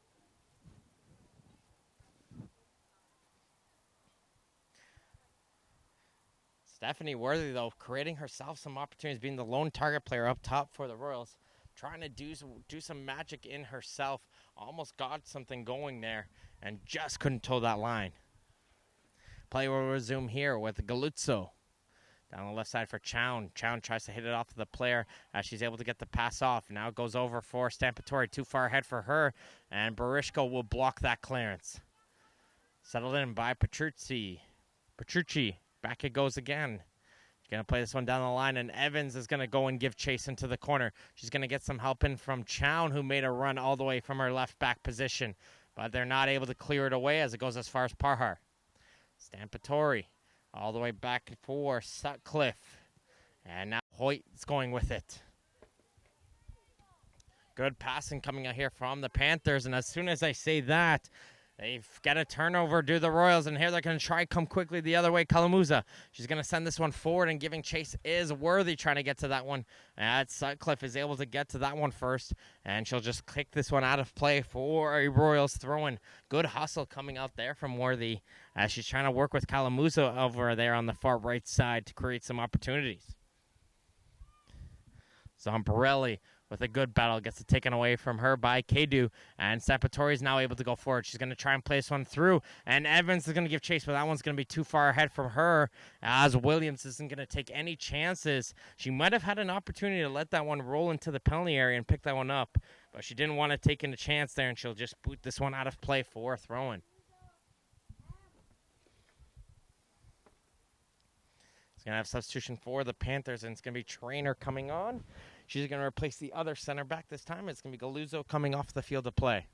Stephanie Worthy, though, creating herself some opportunities, being the lone target player up top for the Royals. Trying to do some magic in herself. Almost got something going there and just couldn't toe that line. Play will resume here with Galuzzo. Down the left side for Chown. Chown tries to hit it off to the player as she's able to get the pass off. Now it goes over for Stampatori. Too far ahead for her. And Barishko will block that clearance. Settled in by Petrucci. Back it goes again. Going to play this one down the line, and Evans is going to go and give chase into the corner. She's going to get some help in from Chown, who made a run all the way from her left back position. But they're not able to clear it away as it goes as far as Parhar. Stampatori all the way back for Sutcliffe. And now Hoyt is going with it. Good passing coming out here from the Panthers, and as soon as I say that, they've got a turnover, do the Royals, and here they're going to try come quickly the other way. Kalamuza, she's going to send this one forward, and giving chase is Worthy trying to get to that one. Sutcliffe is able to get to that one first, and she'll just kick this one out of play for a Royals throw-in. Good hustle coming out there from Worthy as she's trying to work with Kalamuza over there on the far right side to create some opportunities. Zamparelli with a good battle, gets it taken away from her by Kadu, and Stampatori is now able to go forward. She's going to try and play this one through, and Evans is going to give chase, but that one's going to be too far ahead from her, as Williams isn't going to take any chances. She might have had an opportunity to let that one roll into the penalty area and pick that one up, But she didn't want to take a chance there, and she'll just boot this one out of play for a throw-in. It's going to have substitution for the Panthers, and it's going to be Trainer coming on. She's going to replace the other center back this time. It's going to be Galuzzo coming off the field of play.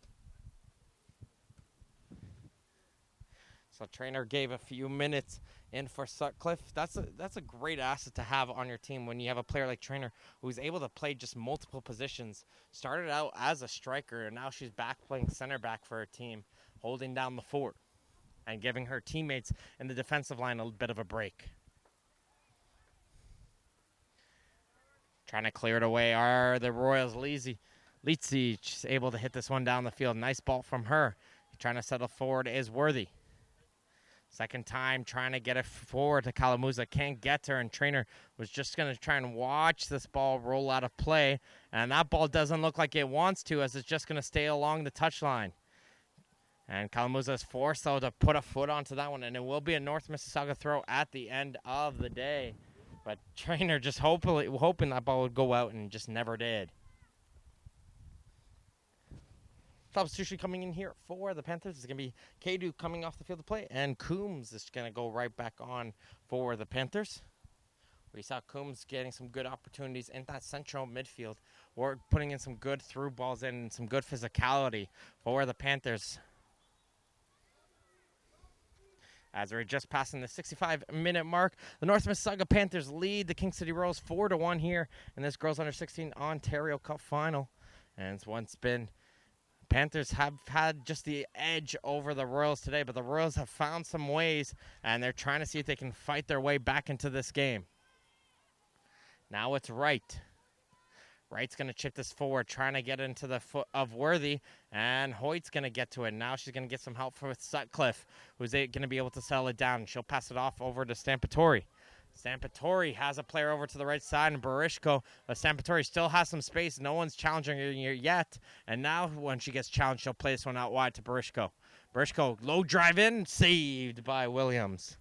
So Trainer gave a few minutes in for Sutcliffe. That's a great asset to have on your team when you have a player like Trainer who's able to play just multiple positions. Started out as a striker, and now she's back playing center back for her team, holding down the fort and giving her teammates in the defensive line a bit of a break. Trying to clear it away are the Royals. Litzy, she's able to hit this one down the field. Nice ball from her. Trying to settle forward is Worthy. Second time trying to get it forward to Kalamuza. Can't get to her, and Trainer was just going to try and watch this ball roll out of play. And that ball doesn't look like it wants to, as it's just going to stay along the touchline. And Kalamuza is forced, though, to put a foot onto that one. And it will be a North Mississauga throw at the end of the day. But Trainer just hoping that ball would go out, and just never did. Substitution coming in here for the Panthers is going to be Kadu coming off the field to play, and Coombs is going to go right back on for the Panthers. We saw Coombs getting some good opportunities in that central midfield. We're putting in some good through balls and some good physicality for the Panthers. As we're just passing the 65-minute mark, the North Mississauga Panthers lead the King City Royals 4-1 here in this Girls Under 16 Ontario Cup final. And it's once been... Panthers have had just the edge over the Royals today, but the Royals have found some ways, and they're trying to see if they can fight their way back into this game. Now it's Wright. Wright's going to chip this forward, trying to get into the foot of Worthy, and Hoyt's going to get to it. Now she's going to get some help from Sutcliffe, who's going to be able to settle it down. She'll pass it off over to Stampatori. Stampatori has a player over to the right side, and Barishko. But Stampatori still has some space. No one's challenging her yet. And now when she gets challenged, she'll play this one out wide to Barishko. Barishko, low drive in, saved by Williams.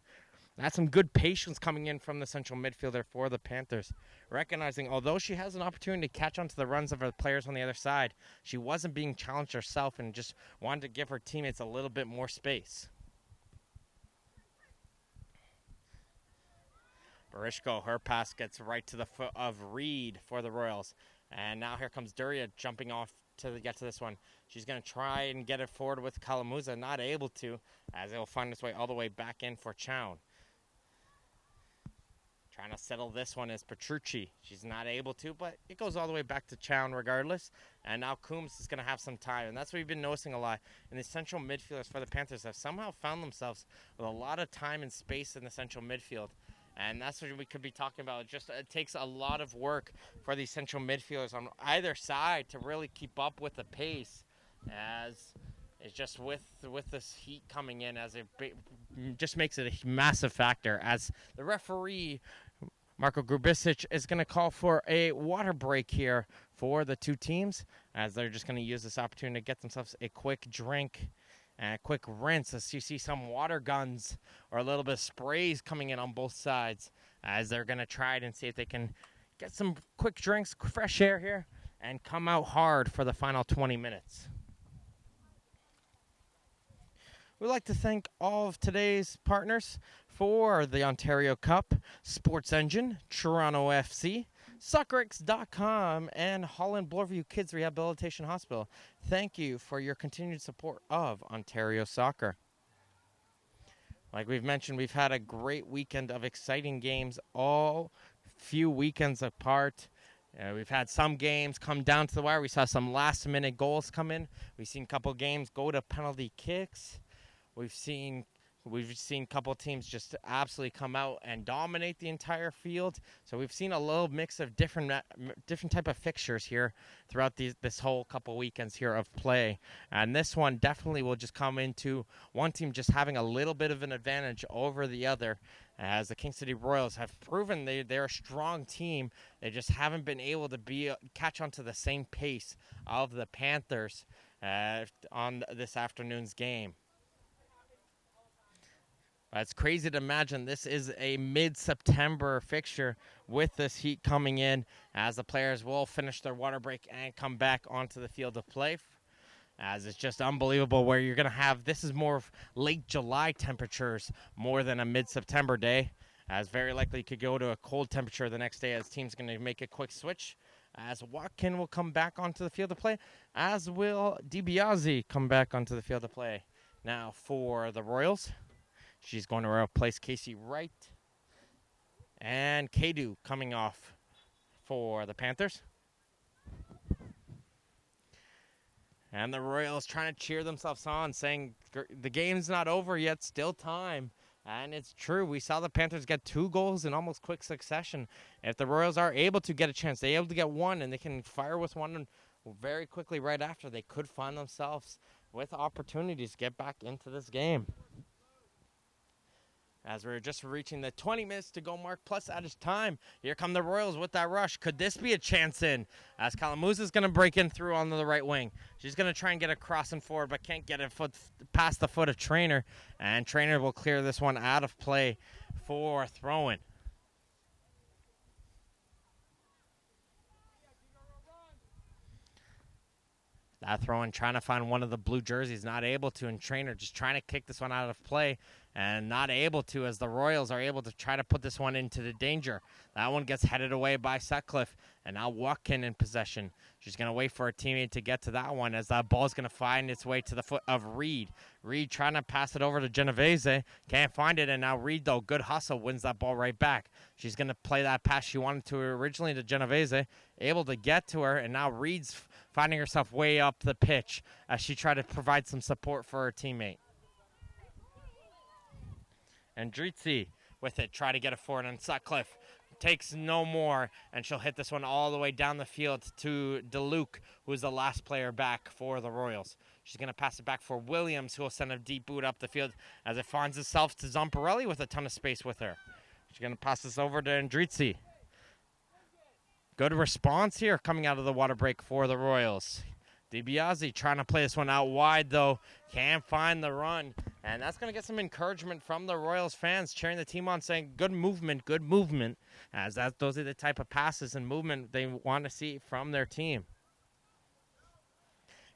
That's some good patience coming in from the central midfielder for the Panthers. Recognizing, although she has an opportunity to catch onto the runs of her players on the other side, she wasn't being challenged herself and just wanted to give her teammates a little bit more space. Barishko, her pass gets right to the foot of Reed for the Royals. And now here comes Duria jumping off to get to this one. She's going to try and get it forward with Kalamuza, not able to, as it will find its way all the way back in for Chown. Trying to settle this one is Petrucci. She's not able to, but it goes all the way back to Chown regardless. And now Coombs is going to have some time. And that's what we've been noticing a lot. And the central midfielders for the Panthers have somehow found themselves with a lot of time and space in the central midfield. And that's what we could be talking about. It takes a lot of work for these central midfielders on either side to really keep up with the pace, as it's just with this heat coming in, as it just makes it a massive factor. As the referee, Marko Grubisic, is going to call for a water break here for the two teams, as they're just going to use this opportunity to get themselves a quick drink and a quick rinse, as you see some water guns or a little bit of sprays coming in on both sides, as they're going to try it and see if they can get some quick drinks, fresh air here, and come out hard for the final 20 minutes. We'd like to thank all of today's partners for the Ontario Cup: Sports Engine, Toronto FC, SoccerX.com, and Holland Bloorview Kids Rehabilitation Hospital. Thank you for your continued support of Ontario soccer. Like we've mentioned, we've had a great weekend of exciting games, all few weekends apart. We've had some games come down to the wire. We saw some last-minute goals come in. We've seen a couple games go to penalty kicks. We've seen a couple teams just absolutely come out and dominate the entire field. So we've seen a little mix of different type of fixtures here throughout this whole couple weekends here of play. And this one definitely will just come into one team just having a little bit of an advantage over the other, as the King City Royals have proven they're a strong team. They just haven't been able to catch on to the same pace of the Panthers on this afternoon's game. It's crazy to imagine this is a mid-September fixture with this heat coming in, as the players will finish their water break and come back onto the field of play. As it's just unbelievable where you're going to have, this is more of late July temperatures more than a mid-September day, as very likely you could go to a cold temperature the next day as teams going to make a quick switch, as Watkin will come back onto the field of play, as will DiBiase come back onto the field of play. Now for the Royals, she's going to replace Casey Wright. And Kadu coming off for the Panthers. And the Royals trying to cheer themselves on, saying the game's not over yet, still time. And it's true. We saw the Panthers get 2 goals in almost quick succession. If the Royals are able to get a chance, they're able to get one, and they can fire with one very quickly right after, they could find themselves with opportunities to get back into this game. As we're just reaching the 20 minutes to go mark plus added time, here come the Royals with that rush. Could this be a chance in? As Kalamuza is going to break in through onto the right wing. She's going to try and get a cross and forward, but can't get it past the foot of Trainer. And Trainer will clear this one out of play for throw-in. That throw-in trying to find one of the blue jerseys, not able to, and Trainer just trying to kick this one out of play and not able to, as the Royals are able to try to put this one into the danger. That one gets headed away by Sutcliffe, and now Watkin in possession. She's going to wait for her teammate to get to that one, as that ball is going to find its way to the foot of Reed. Reed trying to pass it over to Genovese. Can't find it, and now Reed, though, good hustle, wins that ball right back. She's going to play that pass she wanted to originally to Genovese, able to get to her, and now Reed's finding herself way up the pitch as she tried to provide some support for her teammate. And Dritzi with it, try to get it forward, and Sutcliffe takes no more, and she'll hit this one all the way down the field to DeLuke, who's the last player back for the Royals. She's going to pass it back for Williams, who will send a deep boot up the field as it finds itself to Zamparelli with a ton of space with her. She's going to pass this over to Ndritsi. Good response here coming out of the water break for the Royals. DiBiase trying to play this one out wide, though. Can't find the run. And that's going to get some encouragement from the Royals fans, cheering the team on, saying, good movement, as those are the type of passes and movement they want to see from their team.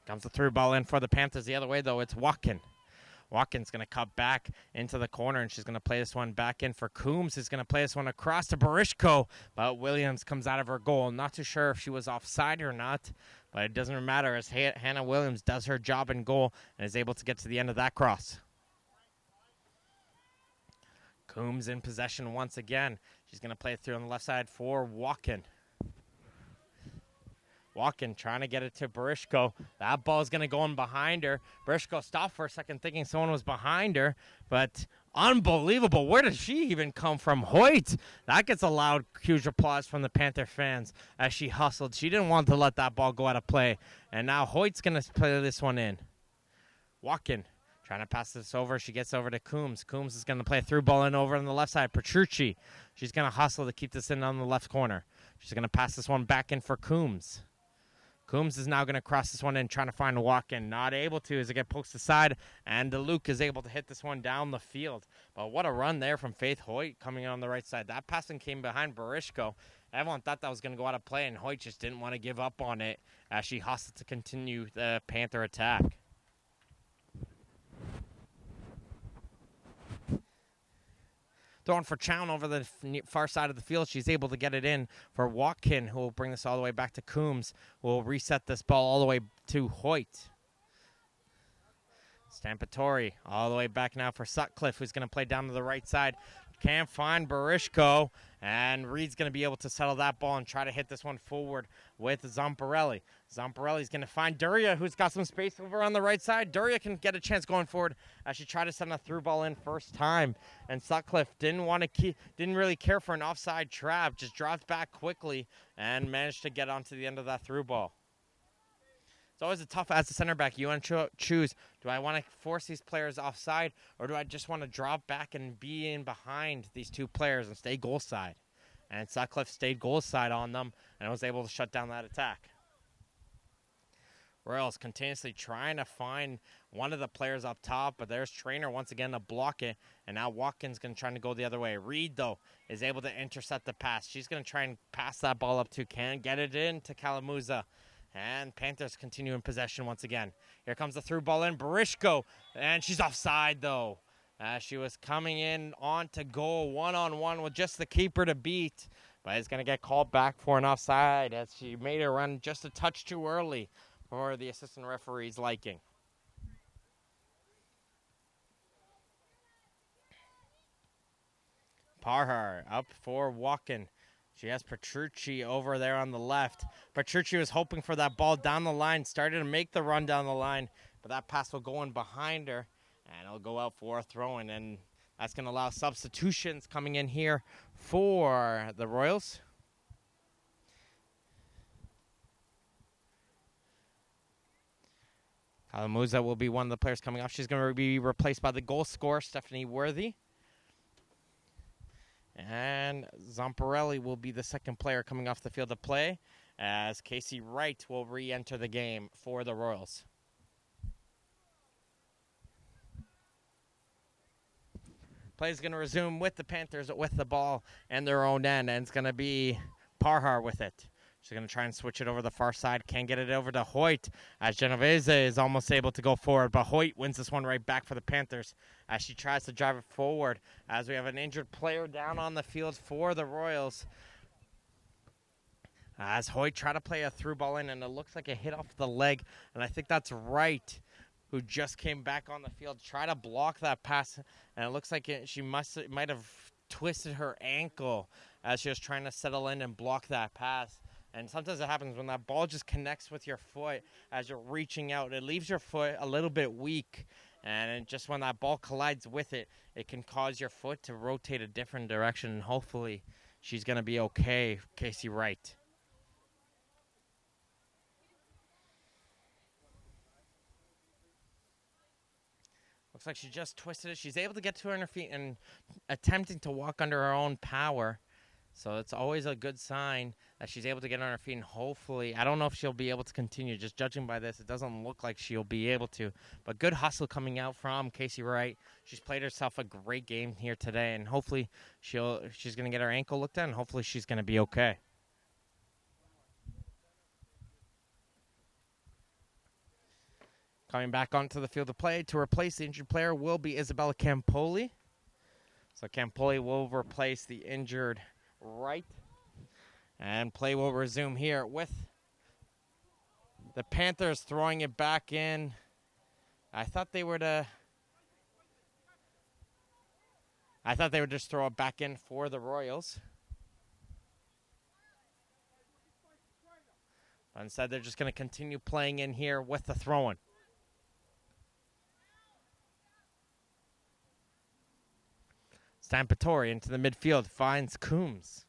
Comes the through ball in for the Panthers. The other way, though, it's Watkin. Watkin's going to cut back into the corner, and she's going to play this one back in for Coombs. He's going to play this one across to Barishko, but Williams comes out of her goal. Not too sure if she was offside or not, but it doesn't matter as Hannah Williams does her job in goal and is able to get to the end of that cross. Coombs in possession once again. She's going to play it through on the left side for Watkin. Watkin trying to get it to Barishko. That ball's going to go in behind her. Barishko stopped for a second thinking someone was behind her, but unbelievable. Where did she even come from? Hoyt. That gets a loud, huge applause from the Panther fans as she hustled. She didn't want to let that ball go out of play, and now Hoyt's going to play this one in. Watkin trying to pass this over. She gets over to Coombs. Coombs is going to play a through ball in over on the left side. Petrucci. She's going to hustle to keep this in on the left corner. She's going to pass this one back in for Coombs. Coombs is now going to cross this one in, trying to find Watkin. Not able to as it gets poked aside, and DeLuke is able to hit this one down the field. But what a run there from Faith Hoyt coming on the right side. That passing came behind Barishko. Everyone thought that was going to go out of play, and Hoyt just didn't want to give up on it as she hustled to continue the Panther attack. Throwing for Chown over the far side of the field. She's able to get it in for Watkin, who will bring this all the way back to Coombs, who will reset this ball all the way to Hoyt. Stampatori all the way back now for Sutcliffe, who's going to play down to the right side. Can't find Barishko, and Reed's going to be able to settle that ball and try to hit this one forward with Zamparelli. Zamparelli's going to find Duria, who's got some space over on the right side. Duria can get a chance going forward as she tried to send a through ball in first time, and Sutcliffe didn't really care for an offside trap, just dropped back quickly and managed to get onto the end of that through ball. It's always a tough, as a center back, you want to choose, do I want to force these players offside, or do I just want to drop back and be in behind these two players and stay goal side? And Sutcliffe stayed goal side on them and was able to shut down that attack. Royals continuously trying to find one of the players up top, but there's Trainer once again to block it, and now Watkins going to try to go the other way. Reed, though, is able to intercept the pass. She's going to try and pass that ball up to Can, get it in to Kalamuza, and Panthers continue in possession once again. Here comes the through ball in, Barishko, and she's offside, though. She was coming in on to goal one-on-one with just the keeper to beat, but is going to get called back for an offside as she made her run just a touch too early for the assistant referee's liking. Parhar up for Walken. She has Petrucci over there on the left. Petrucci was hoping for that ball down the line, started to make the run down the line, but that pass will go in behind her, and it'll go out for a throw-in, and that's going to allow substitutions coming in here for the Royals. Kalamuza will be one of the players coming off. She's going to be replaced by the goal scorer, Stephanie Worthy. And Zamparelli will be the second player coming off the field to play, as Casey Wright will re-enter the game for the Royals. Play is going to resume with the Panthers with the ball and their own end, and it's going to be Parhar with it. She's going to try and switch it over the far side. Can't get it over to Hoyt as Genovese is almost able to go forward. But Hoyt wins this one right back for the Panthers as she tries to drive it forward as we have an injured player down on the field for the Royals. As Hoyt tried to play a through ball in, and it looks like it hit off the leg. And I think that's Wright, who just came back on the field, try to block that pass. And it looks like she might have twisted her ankle as she was trying to settle in and block that pass. And sometimes it happens when that ball just connects with your foot as you're reaching out. It leaves your foot a little bit weak. And just when that ball collides with it, it can cause your foot to rotate a different direction. And hopefully she's going to be okay, Casey Wright. Looks like she just twisted it. She's able to get to her feet and attempting to walk under her own power. So it's always a good sign that she's able to get on her feet, and hopefully, I don't know if she'll be able to continue. Just judging by this, it doesn't look like she'll be able to. But good hustle coming out from Casey Wright. She's played herself a great game here today, and hopefully she's going to get her ankle looked at, and hopefully she's going to be okay. Coming back onto the field of play to replace the injured player will be Isabella Campoli. So Campoli will replace the injured Wright. And play will resume here with the Panthers throwing it back in. I thought they would just throw it back in for the Royals. But instead, they're just going to continue playing in here with the throw-in. Stampatori into the midfield, finds Coombs.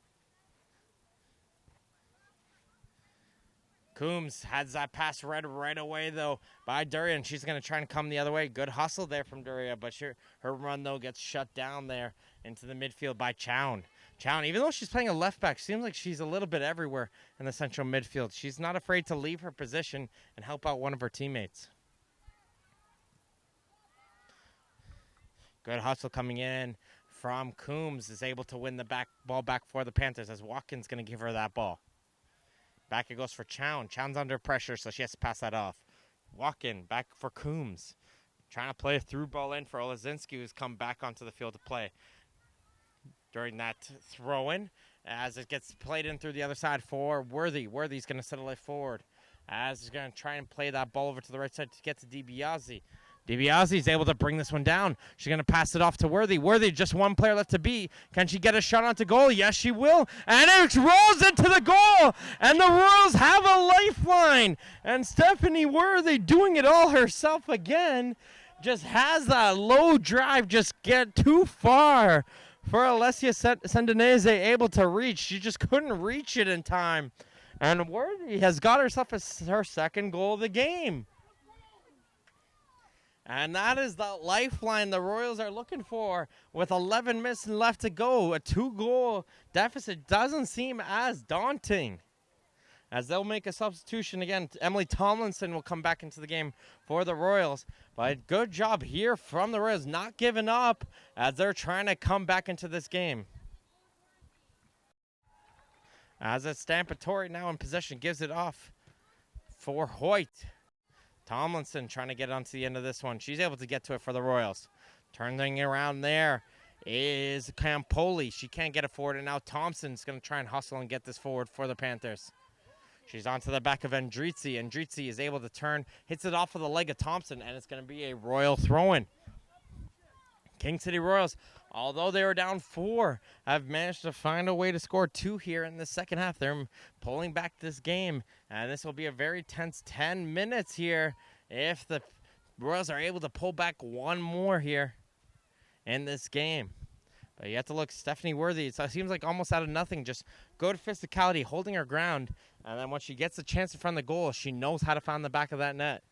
Coombs has that pass read right away, though, by Duria. She's going to try and come the other way. Good hustle there from Duria, but her run, though, gets shut down there into the midfield by Chown. Chown, even though she's playing a left back, seems like she's a little bit everywhere in the central midfield. She's not afraid to leave her position and help out one of her teammates. Good hustle coming in from Coombs, is able to win the ball back for the Panthers as Watkins going to give her that ball. Back it goes for Chown. Chown's under pressure, so she has to pass that off. Walkin back for Coombs. Trying to play a through ball in for Olazinski, who's come back onto the field to play. During that throw-in, as it gets played in through the other side for Worthy. Worthy's going to settle it forward, as he's going to try and play that ball over to the right side to get to DiBiase. DiBiase's able to bring this one down. She's going to pass it off to Worthy. Worthy, just one player left to beat. Can she get a shot onto goal? Yes, she will. And it rolls into the goal. And the Royals have a lifeline. And Stephanie Worthy, doing it all herself again, just has that low drive just get too far for Alessia Sandinese able to reach. She just couldn't reach it in time. And Worthy has got herself her second goal of the game. And that is the lifeline the Royals are looking for with 11 minutes left to go. A 2-goal deficit doesn't seem as daunting. as they'll make a substitution again. Emily Tomlinson will come back into the game for the Royals. But good job here from the Royals, not giving up as they're trying to come back into this game. As it's Stampatori now in possession, gives it off for Hoyt. Tomlinson trying to get onto the end of this one. She's able to get to it for the Royals. Turning around there is Campoli. She can't get it forward, and now Thompson's going to try and hustle and get this forward for the Panthers. She's onto the back of Andrizzi. Andrizzi is able to turn, hits it off of the leg of Thompson, and it's going to be a Royal throw-in. King City Royals, although they were down 4, have managed to find a way to score 2 here in the second half. They're pulling back this game, and this will be a very tense 10 minutes here if the Royals are able to pull back one more here in this game. But you have to look, Stephanie Worthy, it seems like almost out of nothing, just go to physicality, holding her ground, and then when she gets the chance in front of the goal, she knows how to find the back of that net.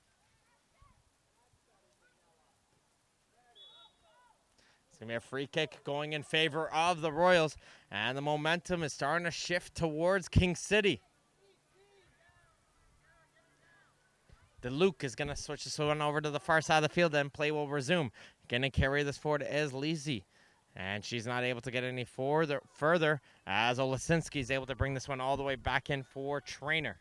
It's going to be a free kick going in favor of the Royals, and the momentum is starting to shift towards King City. DeLuke is going to switch this one over to the far side of the field, and play will resume. Going to carry this forward as Lisi, and she's not able to get any further as Olasinski is able to bring this one all the way back in for Trainer.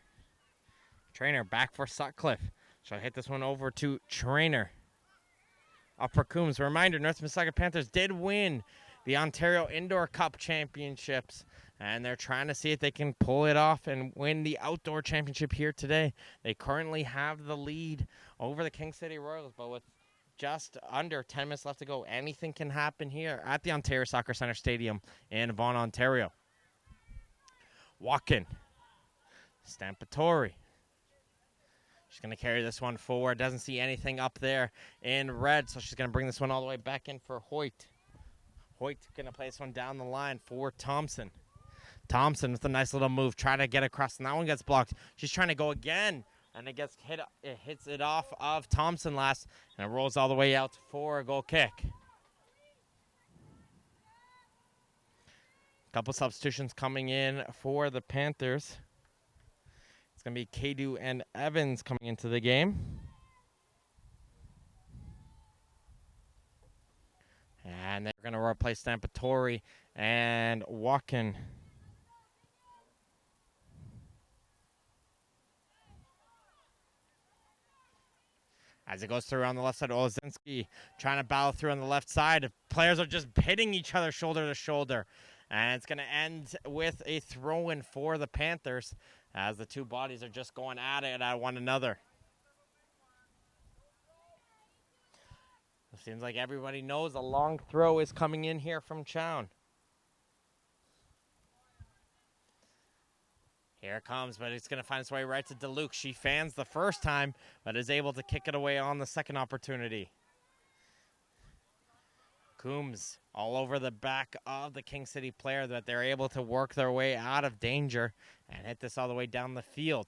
Trainer back for Sutcliffe. She'll hit this one over to Trainer. Up for Coombs. Reminder, North Mississauga Panthers did win the Ontario Indoor Cup Championships, and they're trying to see if they can pull it off and win the Outdoor Championship here today. They currently have the lead over the King City Royals, but with just under 10 minutes left to go, anything can happen here at the Ontario Soccer Centre Stadium in Vaughan, Ontario. Walkin. Stampatori. She's going to carry this one forward. Doesn't see anything up there in red, so she's going to bring this one all the way back in for Hoyt. Hoyt going to play this one down the line for Thompson. Thompson with a nice little move, trying to get across, and that one gets blocked. She's trying to go again, and it gets hit. It hits it off of Thompson last, and it rolls all the way out for a goal kick. A couple substitutions coming in for the Panthers. It's going to be Kadu and Evans coming into the game. And they're going to replace Stampatori and Walken. As it goes through on the left side, Olazinski trying to battle through on the left side. Players are just hitting each other shoulder to shoulder. And it's going to end with a throw-in for the Panthers as the two bodies are just going at it at one another. It seems like everybody knows a long throw is coming in here from Chown. Here it comes, but it's going to find its way right to DeLuke. She fans the first time, but is able to kick it away on the second opportunity. Coombs all over the back of the King City player, that they're able to work their way out of danger and hit this all the way down the field.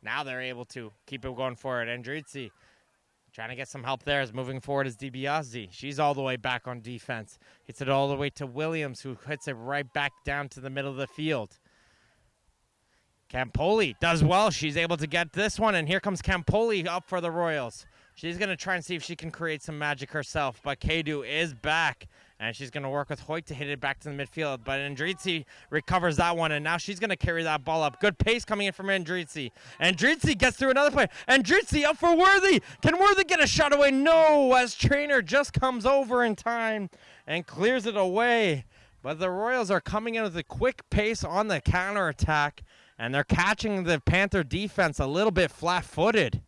Now they're able to keep it going forward. Andrizzi trying to get some help there. Is moving forward as DiBiase. She's all the way back on defense. Hits it all the way to Williams, who hits it right back down to the middle of the field. Campoli does well. She's able to get this one, and here comes Campoli up for the Royals. She's going to try and see if she can create some magic herself, but Kadu is back, and she's going to work with Hoyt to hit it back to the midfield, but Andrizzi recovers that one, and now she's going to carry that ball up. Good pace coming in from Andrizzi. Andrizzi gets through another play. Andrizzi up for Worthy. Can Worthy get a shot away? No, as Trainer just comes over in time and clears it away, but the Royals are coming in with a quick pace on the counterattack, and they're catching the Panther defense a little bit flat-footed.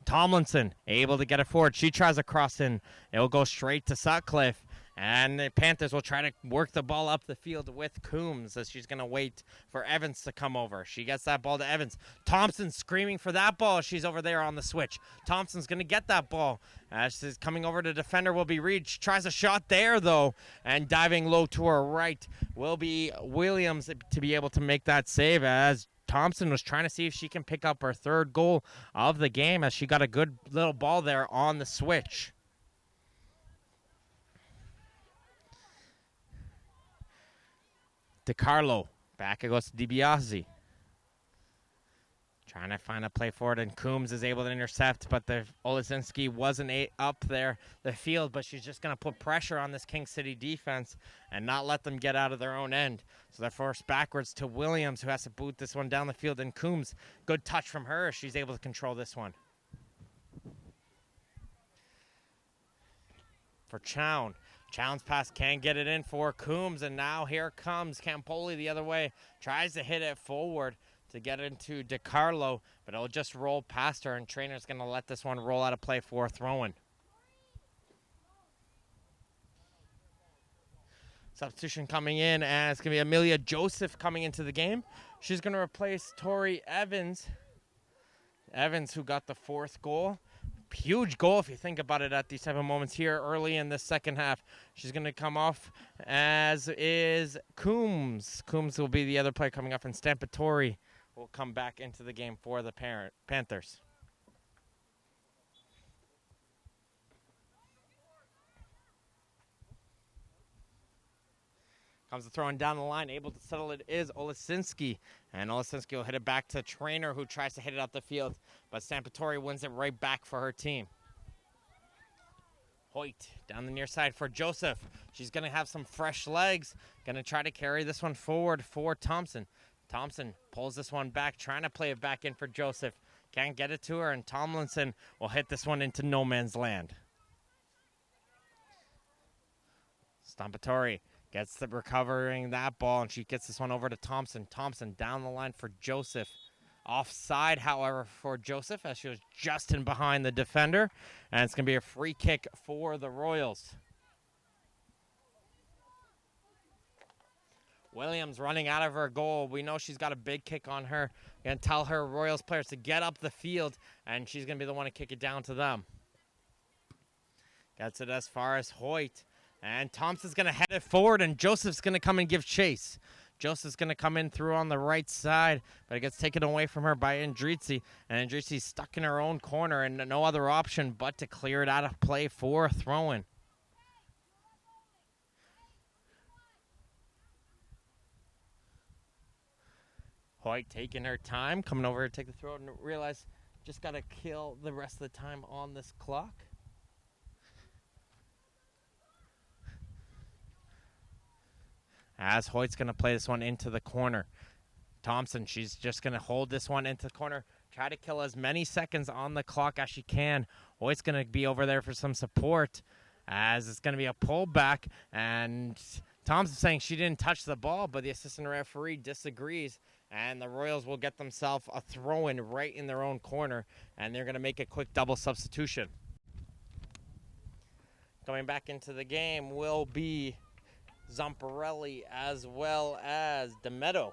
Tomlinson able to get it forward. She tries a cross in. It will go straight to Sutcliffe. And the Panthers will try to work the ball up the field with Coombs as she's going to wait for Evans to come over. She gets that ball to Evans. Thompson screaming for that ball. She's over there on the switch. Thompson's going to get that ball. As she's coming over to defender will be Reed. She tries a shot there, though. And diving low to her right will be Williams to be able to make that save, as Thompson was trying to see if she can pick up her third goal of the game, as she got a good little ball there on the switch. DiCarlo. Back it goes to DiBiase. Trying to find a play for it, and Coombs is able to intercept, but the Olesinski wasn't up there the field, but she's just going to put pressure on this King City defense and not let them get out of their own end. So they're forced backwards to Williams, who has to boot this one down the field, and Coombs, good touch from her. She's able to control this one. For Chown. Chown's pass can't get it in for Coombs, and now here comes Campoli the other way. Tries to hit it forward to get into DiCarlo, but it'll just roll past her, and Trainer's going to let this one roll out of play for throw-in. Substitution coming in, and it's going to be Amelia Joseph coming into the game. She's going to replace Tori Evans. Evans, who got the 4th goal. Huge goal if you think about it at these type of moments here early in the second half. She's going to come off, as is Coombs. Coombs will be the other player coming off, and Stampatori will come back into the game for the Panthers. Comes the throwing down the line. Able to settle it is Olesinski. And Olesinski will hit it back to Trainer, who tries to hit it up the field. But Stampatori wins it right back for her team. Hoyt down the near side for Joseph. She's going to have some fresh legs. Going to try to carry this one forward for Thompson. Thompson pulls this one back, trying to play it back in for Joseph. Can't get it to her, and Tomlinson will hit this one into no man's land. Stampatori gets the recovering that ball, and she gets this one over to Thompson. Thompson down the line for Joseph. Offside, however, for Joseph, as she was just in behind the defender. And it's going to be a free kick for the Royals. Williams running out of her goal. We know she's got a big kick on her. Going to tell her Royals players to get up the field, and she's going to be the one to kick it down to them. Gets it as far as Hoyt. And Thompson's going to head it forward, and Joseph's going to come and give chase. Joseph's going to come in through on the right side, but it gets taken away from her by Andrizzi. And Andrizzi's stuck in her own corner, and no other option but to clear it out of play for a throw-in. Hoyt taking her time, coming over to take the throw, and realize just got to kill the rest of the time on this clock. As Hoyt's going to play this one into the corner. Thompson, she's just going to hold this one into the corner. Try to kill as many seconds on the clock as she can. Hoyt's going to be over there for some support, as it's going to be a pullback. And Thompson saying she didn't touch the ball, but the assistant referee disagrees. And the Royals will get themselves a throw-in right in their own corner. And they're going to make a quick double substitution. Coming back into the game will be Zamparelli as well as D'Ameto.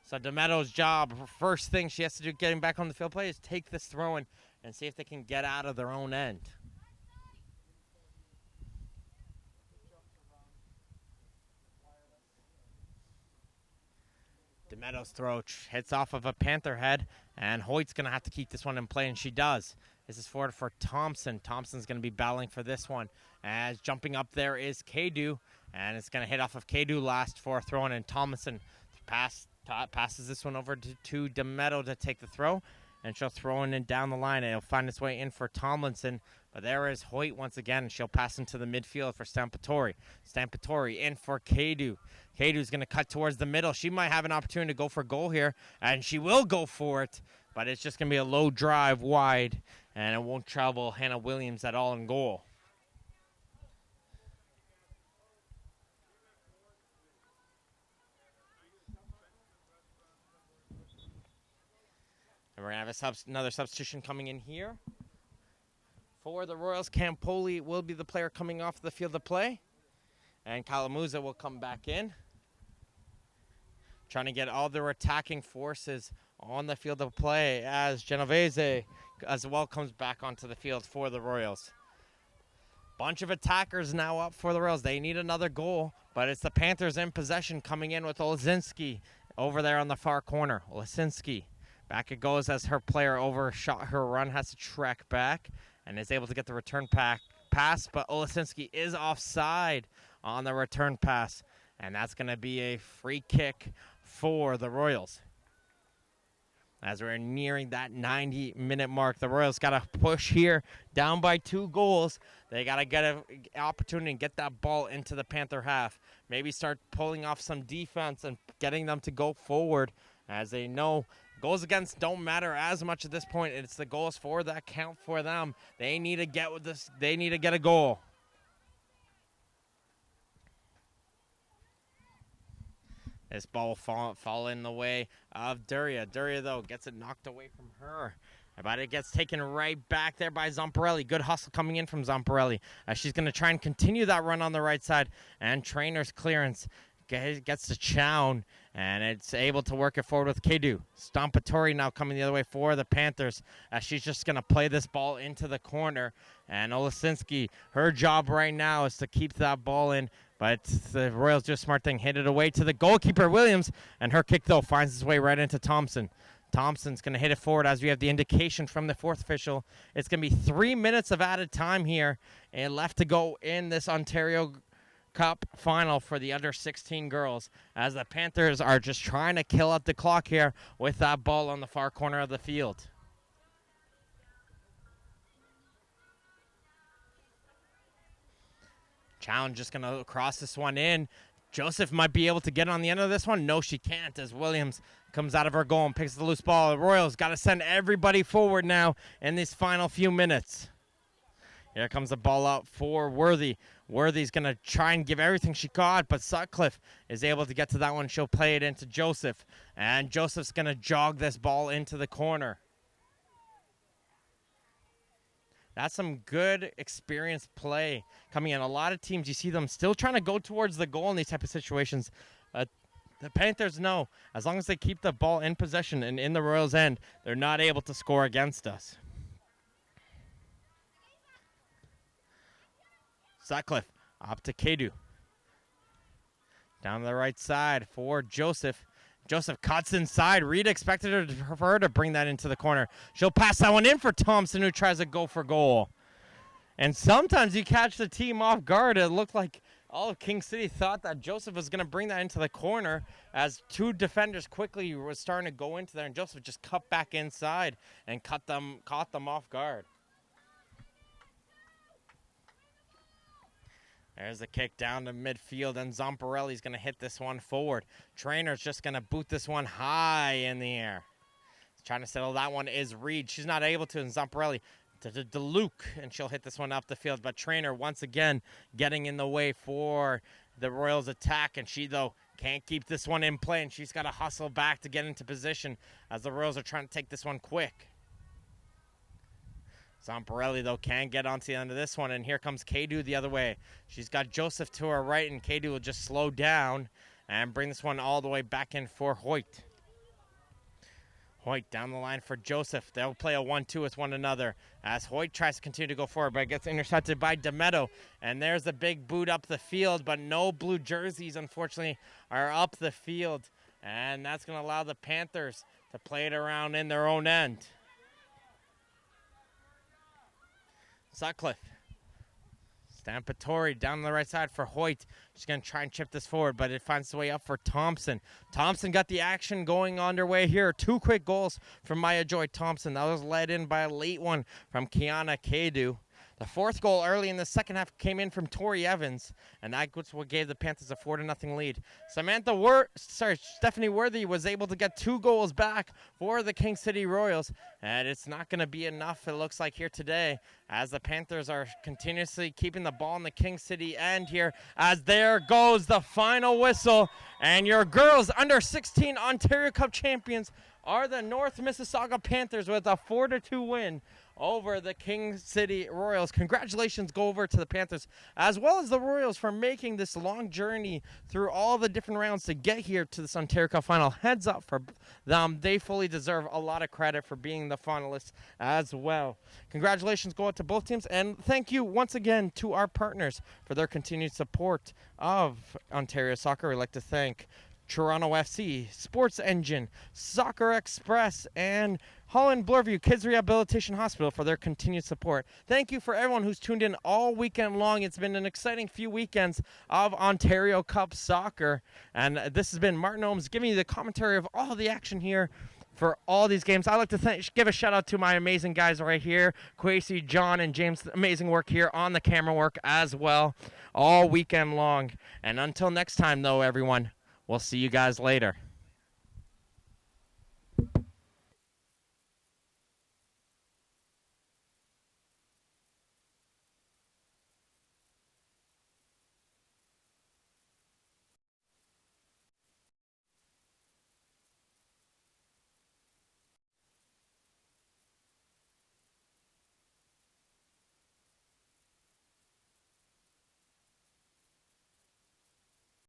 So D'Ameto's job, first thing she has to do getting back on the field play, is take this throw-in and see if they can get out of their own end. D'Ameto's throw hits off of a Panther head, and Hoyt's going to have to keep this one in play, and she does. This is forward for Thompson. Thompson's going to be battling for this one. As jumping up there is Kadu, and it's going to hit off of Kadu last for a throw-in, and Tomlinson passes this one over to D'Ameto to take the throw, and she'll throw it in down the line, and it'll find its way in for Tomlinson. But there is Hoyt once again, and she'll pass into the midfield for Stampatori. Stampatori in for Kadu. Kadu's going to cut towards the middle. She might have an opportunity to go for goal here, and she will go for it, but it's just going to be a low drive wide, and it won't trouble Hannah Williams at all in goal. And we're going to have another substitution coming in here. For the Royals, Campoli will be the player coming off the field of play. And Kalamuza will come back in. Trying to get all their attacking forces on the field of play as Genovese as well comes back onto the field for the Royals. Bunch of attackers now up for the Royals. They need another goal, but it's the Panthers in possession coming in with Olesinski over there on the far corner. Olesinski. Back it goes as her player overshot her run, has to track back, and is able to get the return pass, but Olesinski is offside on the return pass. And that's going to be a free kick for the Royals. As we're nearing that 90-minute mark, the Royals got to push here, down by 2 goals. They got to get an opportunity and get that ball into the Panther half. Maybe start pulling off some defense and getting them to go forward, as they know goals against don't matter as much at this point. It's the goals for that count for them. They need to get with this. They need to get a goal. This ball fall in the way of Duria. Duria, though, gets it knocked away from her. But it gets taken right back there by Zamparelli. Good hustle coming in from Zamparelli. She's going to try and continue that run on the right side. And Trainer's clearance gets to Chown. And it's able to work it forward with Kedu. Stompatori now coming the other way for the Panthers. She's just going to play this ball into the corner. And Olasinski, her job right now is to keep that ball in. But the Royals do a smart thing. Hit it away to the goalkeeper, Williams. And her kick, though, finds its way right into Thompson. Thompson's going to hit it forward as we have the indication from the fourth official. It's going to be 3 minutes of added time here and left to go in this Ontario Cup final for the under-16 girls, as the Panthers are just trying to kill up the clock here with that ball on the far corner of the field. Chown just going to cross this one in. Joseph might be able to get on the end of this one. No, she can't, as Williams comes out of her goal and picks the loose ball. The Royals got to send everybody forward now in these final few minutes. Here comes the ball out for Worthy. Worthy's going to try and give everything she got, but Sutcliffe is able to get to that one. She'll play it into Joseph, and Joseph's going to jog this ball into the corner. That's some good experienced play coming in. A lot of teams, you see them still trying to go towards the goal in these type of situations. The Panthers know, as long as they keep the ball in possession and in the Royals' end, they're not able to score against us. Sutcliffe up to Kedu. Down the right side for Joseph. Joseph cuts inside. Reed expected her to bring that into the corner. She'll pass that one in for Thompson, who tries to go for goal. And sometimes you catch the team off guard. It looked like all of King City thought that Joseph was going to bring that into the corner, as 2 defenders quickly were starting to go into there, and Joseph just cut back inside and caught them off guard. There's the kick down to midfield, and Zamparelli's going to hit this one forward. Trainer's just going to boot this one high in the air. Trying to settle that one is Reed. She's not able to, and Zamparelli to DeLuke, and she'll hit this one up the field. But Trainer once again getting in the way for the Royals' attack, and she, though, can't keep this one in play, and she's got to hustle back to get into position as the Royals are trying to take this one quick. Zamparelli, though, can get onto the end of this one, and here comes Kedu the other way. She's got Joseph to her right, and Kedu will just slow down and bring this one all the way back in for Hoyt. Hoyt down the line for Joseph. They'll play a 1-2 with one another as Hoyt tries to continue to go forward, but gets intercepted by Demeto. And there's the big boot up the field, but no blue jerseys, unfortunately, are up the field. And that's going to allow the Panthers to play it around in their own end. Sutcliffe. Stampatori down the right side for Hoyt. She's going to try and chip this forward, but it finds its way up for Thompson. Thompson got the action going underway here. 2 quick goals from Maya Joy Thompson. That was led in by a late one from Kiana Kedu. The 4th goal early in the second half came in from Tori Evans, and that's what gave the Panthers a 4-0 lead. Stephanie Worthy was able to get 2 goals back for the King City Royals, and it's not going to be enough, it looks like, here today, as the Panthers are continuously keeping the ball in the King City end here, as there goes the final whistle, and your girls under 16 Ontario Cup champions are the North Mississauga Panthers with a 4-2 win over the King City Royals. Congratulations go over to the Panthers as well as the Royals for making this long journey through all the different rounds to get here to this Ontario Cup final. Heads up for them. They fully deserve a lot of credit for being the finalists as well. Congratulations go out to both teams, and thank you once again to our partners for their continued support of Ontario Soccer. We'd like to thank Toronto FC, Sports Engine, Soccer Express, and Holland Bloorview Kids Rehabilitation Hospital for their continued support. Thank you for everyone who's tuned in all weekend long. It's been an exciting few weekends of Ontario Cup soccer. And this has been Martin Ohms giving you the commentary of all the action here for all these games. I'd like to give a shout out to my amazing guys right here, Kwesi, John, and James. Amazing work here on the camera work as well all weekend long. And until next time, though, everyone, we'll see you guys later.